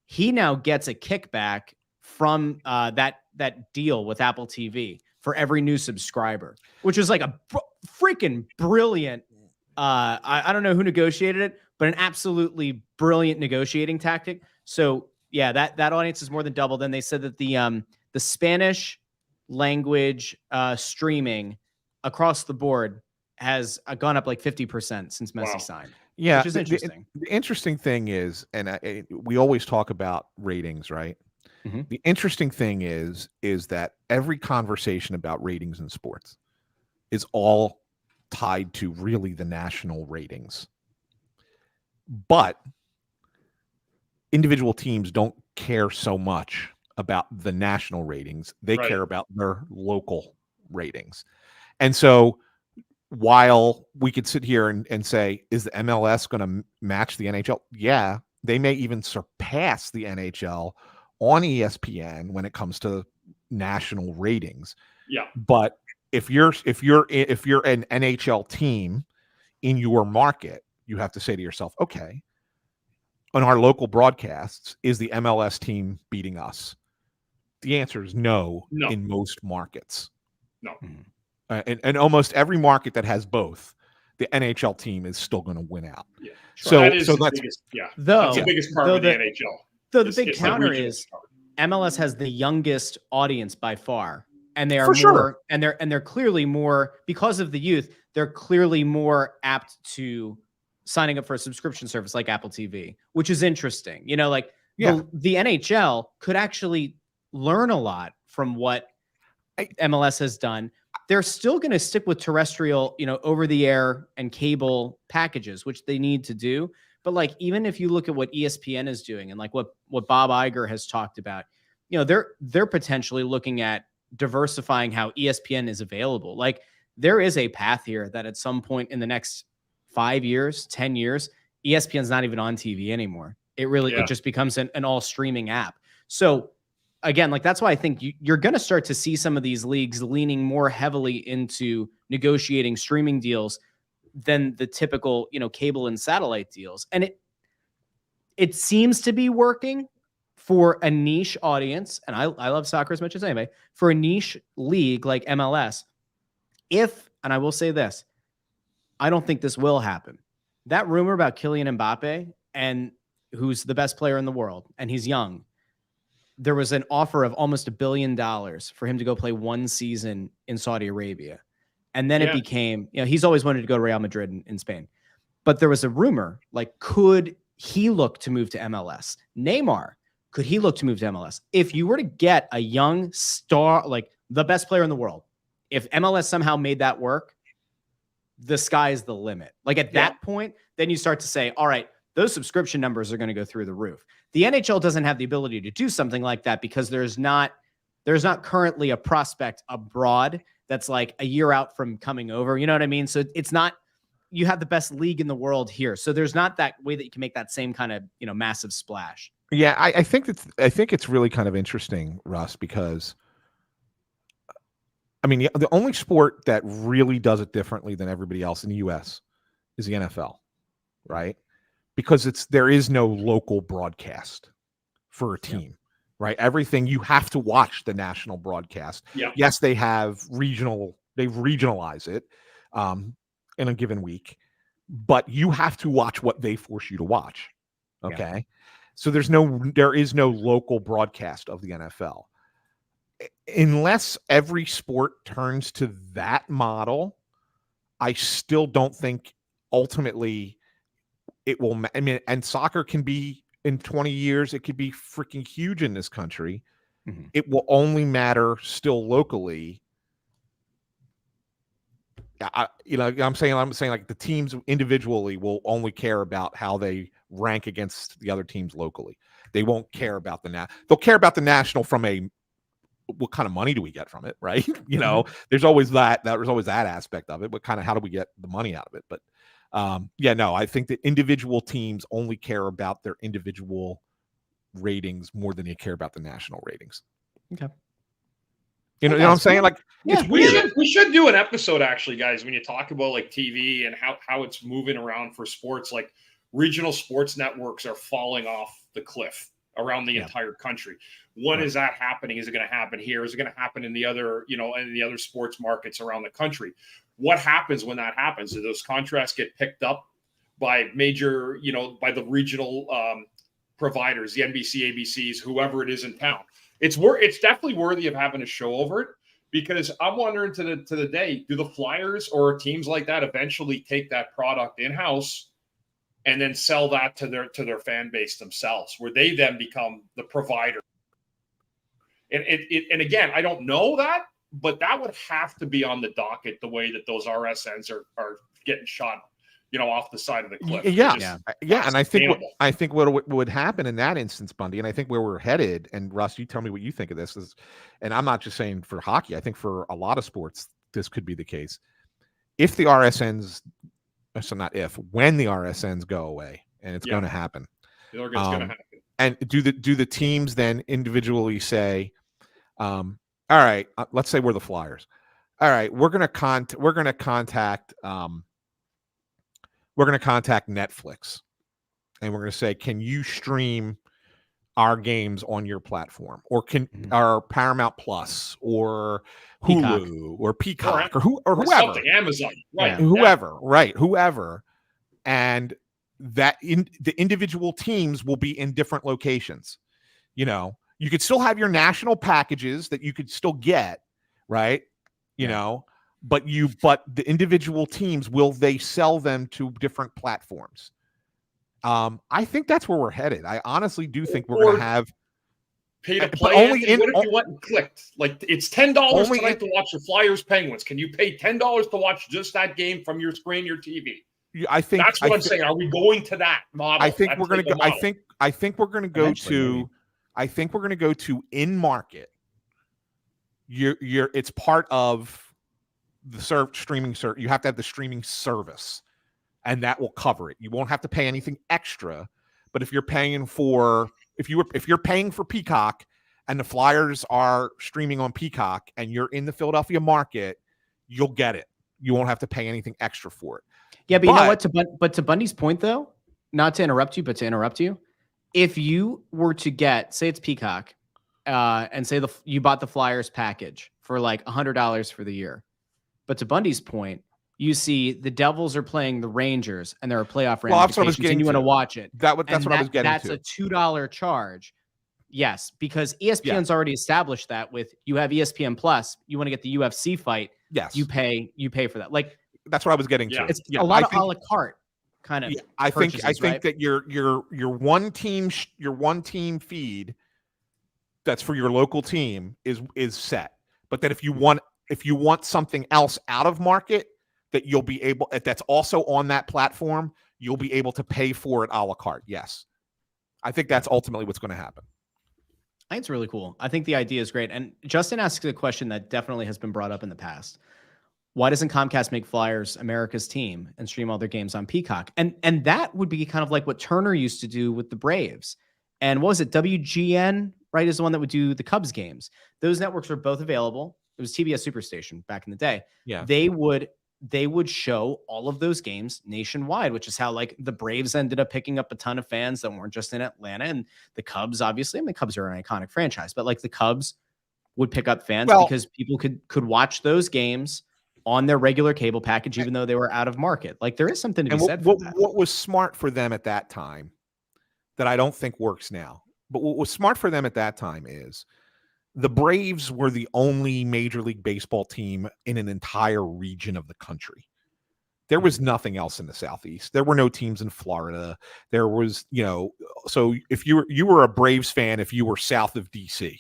[SPEAKER 1] he now gets a kickback from that that deal with Apple TV for every new subscriber, which was like a freaking brilliant. I don't know who negotiated it, but an absolutely brilliant negotiating tactic. So yeah, that audience is more than double. Then they said that the Spanish language streaming across the board has gone up like 50% since Messi signed.
[SPEAKER 2] Yeah,
[SPEAKER 1] which is interesting.
[SPEAKER 2] The interesting thing is, and we always talk about ratings, right?
[SPEAKER 1] Mm-hmm.
[SPEAKER 2] The interesting thing is that every conversation about ratings in sports is all tied to really the national ratings. But individual teams don't care so much about the national ratings. They care about their local ratings. And so while we could sit here and say, is the MLS going to match the NHL? Yeah, they may even surpass the NHL on ESPN when it comes to national ratings.
[SPEAKER 3] Yeah.
[SPEAKER 2] But if you're an NHL team in your market, you have to say to yourself, okay, on our local broadcasts, is the MLS team beating us? The answer is no. In most markets.
[SPEAKER 3] No.
[SPEAKER 2] Mm-hmm. And almost every market that has both, the NHL team is still going to win out.
[SPEAKER 3] Yeah.
[SPEAKER 2] Sure. So
[SPEAKER 3] that's
[SPEAKER 2] the
[SPEAKER 3] biggest, that's the biggest part of the NHL.
[SPEAKER 1] Though the big counter is MLS has the youngest audience by far, and they are and they're clearly more, because of the youth, they're clearly more apt to signing up for a subscription service like Apple TV, which is interesting. You know, like the NHL could actually learn a lot from what MLS has done. They're still going to stick with terrestrial, over the air and cable packages, which they need to do. But like, even if you look at what ESPN is doing and like what Bob Iger has talked about, they're potentially looking at diversifying how ESPN is available. Like, there is a path here that at some point in the next 5 years, 10 years, ESPN's not even on TV anymore. It just becomes an all streaming app. So again, like, that's why I think you're going to start to see some of these leagues leaning more heavily into negotiating streaming deals than the typical, cable and satellite deals. And it seems to be working for a niche audience. And I love soccer as much as anybody. For a niche league like MLS, and I will say this, I don't think this will happen. That rumor about Kylian Mbappe, and who's the best player in the world, and he's young, there was an offer of almost $1 billion for him to go play one season in Saudi Arabia. And then it became, he's always wanted to go to Real Madrid in Spain. But there was a rumor, like, could he look to move to MLS? Neymar, could he look to move to MLS? If you were to get a young star, like the best player in the world, if MLS somehow made that work, the sky's the limit. Like, at that point, then you start to say, all right, those subscription numbers are going to go through the roof. The NHL doesn't have the ability to do something like that because there's not currently a prospect abroad that's like a year out from coming over. You know what I mean? So it's not, you have the best league in the world here. So there's not that way that you can make that same kind of, massive splash.
[SPEAKER 2] Yeah. I think it's really kind of interesting, Russ, because I mean, the only sport that really does it differently than everybody else in the US is the NFL, right? Because there is no local broadcast for a team, right? Everything, you have to watch the national broadcast.
[SPEAKER 3] Yeah.
[SPEAKER 2] Yes, they've regionalized it in a given week, but you have to watch what they force you to watch. Okay. Yeah. So there is no local broadcast of the NFL. Unless every sport turns to that model, I still don't think ultimately it will. I mean, and soccer can be, in 20 years, it could be freaking huge in this country. Mm-hmm. It will only matter still locally. I'm saying like the teams individually will only care about how they rank against the other teams locally. They won't care about they'll care about the national from what kind of money do we get from it, right? There's always that aspect of it, but kind of how do we get the money out of it? But I think that individual teams only care about their individual ratings more than they care about the national ratings.
[SPEAKER 1] Okay.
[SPEAKER 2] You know what I'm saying? Like, it's weird.
[SPEAKER 3] We should do an episode, actually, guys, when you talk about like TV and how it's moving around for sports. Like, regional sports networks are falling off the cliff. around the entire country. When is that happening? Is it going to happen here? Is it going to happen in the other, in the other sports markets around the country? What happens when that happens? Do those contracts get picked up by major, by the regional providers, the NBC, ABCs, whoever it is in town? It's definitely worthy of having a show over it, because I'm wondering to the day, do the Flyers or teams like that eventually take that product in-house and then sell that to their fan base themselves, where they then become the provider? And again, I don't know that, but that would have to be on the docket, the way that those RSNs are getting shot, off the side of the cliff.
[SPEAKER 2] Yeah. And I think what would happen in that instance, Bundy, and I think where we're headed, and Russ, you tell me what you think of this, is, and I'm not just saying for hockey, I think for a lot of sports, this could be the case. If the RSNs, so not if, when the RSNs go away, and it's going to happen.
[SPEAKER 3] It's going to happen.
[SPEAKER 2] And do the teams then individually say, all right, let's say we're the Flyers. All right, we're going to contact Netflix, and we're going to say, can you stream our games on your platform, or can our Paramount Plus or Hulu
[SPEAKER 1] Peacock.
[SPEAKER 2] or Peacock or whoever,
[SPEAKER 3] Amazon, right?
[SPEAKER 2] Whoever, and that the individual teams will be in different locations. You could still have your national packages that you could still get, right? But the individual teams, will they sell them to different platforms? I think that's where we're headed. I honestly do think we're going to have
[SPEAKER 3] pay to play. What if you went and clicked? Like, it's $10 tonight to watch the Flyers Penguins. Can you pay $10 to watch just that game from your screen, your TV?
[SPEAKER 2] I think
[SPEAKER 3] that's what I'm saying. Are we going to that model?
[SPEAKER 2] I think we're going to go. I think we're going to go to. I think we're going to go to in market. It's part of the streaming service. You have to have the streaming service, and that will cover it. You won't have to pay anything extra. But if you're paying for if you're paying for Peacock and the Flyers are streaming on Peacock and you're in the Philadelphia market, you'll get it. You won't have to pay anything extra for it.
[SPEAKER 1] Yeah, but you know what? But to Bundy's point, though, not to interrupt you, but to interrupt you, if you were to get, say it's Peacock, and say you bought the Flyers package for like $100 for the year, but to Bundy's point, you see the Devils are playing the Rangers and there are playoff ramifications, and you want to watch it.
[SPEAKER 2] That's what I was getting to.
[SPEAKER 1] That's a $2 charge. Yes, because ESPN's already established that with, you have ESPN Plus, you want to get the UFC fight.
[SPEAKER 2] Yes,
[SPEAKER 1] you pay for that. Like,
[SPEAKER 2] that's what I was getting to.
[SPEAKER 1] It's a lot of a la carte kind of. Yeah,
[SPEAKER 2] I think that your one team feed that's for your local team is set. But that if you want something else out of market that you'll be able, that's also on that platform, you'll be able to pay for it a la carte. Yes, I think that's ultimately what's going to happen.
[SPEAKER 1] I think it's really cool. I think the idea is great. And Justin asks a question that definitely has been brought up in the past. Why doesn't Comcast make Flyers America's team and stream all their games on Peacock? And that would be kind of like what Turner used to do with the Braves. And what was it? WGN, right, is the one that would do the Cubs games. Those networks are both available. It was TBS Superstation back in the day.
[SPEAKER 2] Yeah.
[SPEAKER 1] They would show all of those games nationwide, which is how like the Braves ended up picking up a ton of fans that weren't just in Atlanta, and the Cubs, obviously, I mean, the Cubs are an iconic franchise, but like the Cubs would pick up fans because people could watch those games on their regular cable package, even though they were out of market. Like, there is something to be said for that.
[SPEAKER 2] What was smart for them at that time that I don't think works now, but what was smart for them at that time is the Braves were the only Major League Baseball team in an entire region of the country. There was nothing else in the Southeast. There were no teams in Florida. There was, so if you were a Braves fan, if you were south of DC,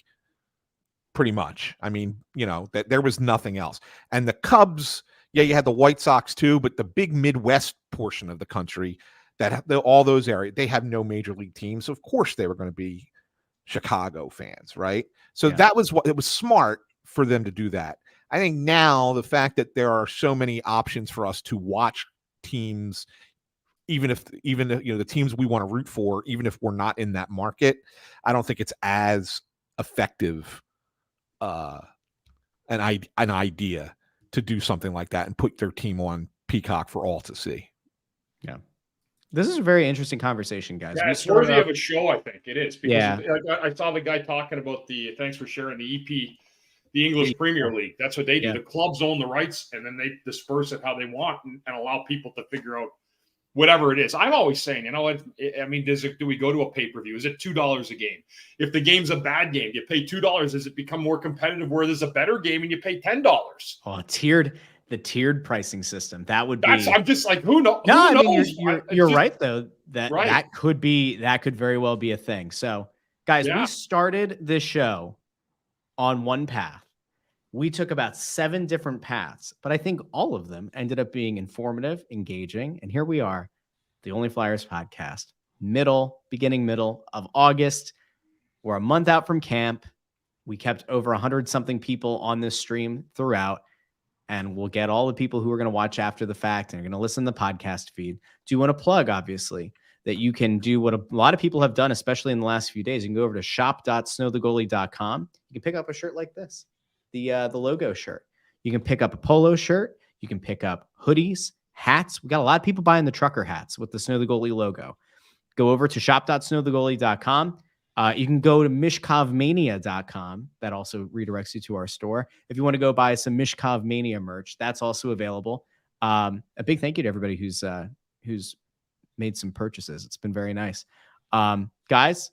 [SPEAKER 2] pretty much. I mean, that there was nothing else. And the Cubs, you had the White Sox too, but the big Midwest portion of the country, all those areas, they have no major league teams. So of course they were going to be Chicago fans, right? So that was it was smart for them to do that. I think now the fact that there are so many options for us to watch teams, even if the teams we want to root for, even if we're not in that market, I don't think it's as effective an idea to do something like that and put their team on Peacock for all to see.
[SPEAKER 1] This is a very interesting conversation, guys.
[SPEAKER 3] Yeah,
[SPEAKER 1] We
[SPEAKER 3] it's
[SPEAKER 1] started
[SPEAKER 3] worthy
[SPEAKER 1] off-
[SPEAKER 3] of a show, I think it is. Because
[SPEAKER 1] Yeah.
[SPEAKER 3] I saw the guy talking about thanks for sharing the EP, the English Premier League. That's what they do.
[SPEAKER 1] Yeah.
[SPEAKER 3] The clubs own the rights, and then they disperse it how they want and allow people to figure out whatever it is. I'm always saying, I mean, do we go to a pay-per-view? Is it $2 a game? If the game's a bad game, you pay $2. Does it become more competitive where there's a better game and you pay $10?
[SPEAKER 1] Oh, the tiered pricing system. That would be.
[SPEAKER 3] I'm just like, who knows?
[SPEAKER 1] No,
[SPEAKER 3] who
[SPEAKER 1] I mean,
[SPEAKER 3] knows?
[SPEAKER 1] you're right though. That
[SPEAKER 3] Right.
[SPEAKER 1] that could very well be a thing. So, guys, we started this show on one path. We took about 7 different paths, but I think all of them ended up being informative, engaging, and here we are, the Only Flyers podcast, beginning middle of August. We're a month out from camp. We kept over 100 something people on this stream throughout. And we'll get all the people who are going to watch after the fact and are going to listen to the podcast feed. Do you want to plug, obviously, that you can do what a lot of people have done, especially in the last few days? You can go over to shop.snowthegoalie.com. You can pick up a shirt like this, the logo shirt. You can pick up a polo shirt. You can pick up hoodies, hats. We got a lot of people buying the trucker hats with the Snow the Goalie logo. Go over to shop.snowthegoalie.com. You can go to Michkovmania.com. That also redirects you to our store. If you want to go buy some Michkovmania merch, that's also available. A big thank you to everybody who's made some purchases. It's been very nice. Guys,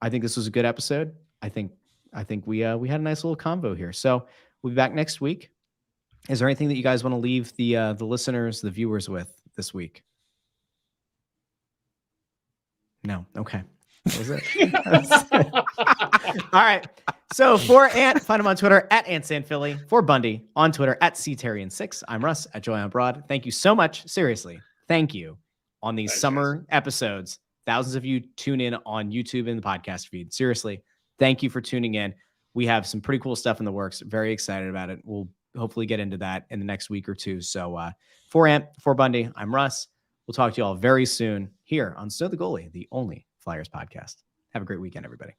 [SPEAKER 1] I think this was a good episode. I think we had a nice little convo here. So we'll be back next week. Is there anything that you guys want to leave the listeners, the viewers with this week? No. Okay. That was it. All right. So for Ant, find him on Twitter at AntSanPhilly. For Bundy on Twitter at CTerien6. I'm Russ at Joy on Broad. Thank you so much. Seriously. Thank you on these summer episodes. Thousands of you tune in on YouTube and the podcast feed. Seriously. Thank you for tuning in. We have some pretty cool stuff in the works. Very excited about it. We'll hopefully get into that in the next week or two. So for Ant, for Bundy, I'm Russ. We'll talk to you all very soon here on Snow the Goalie, the Only Flyers podcast. Have a great weekend, everybody.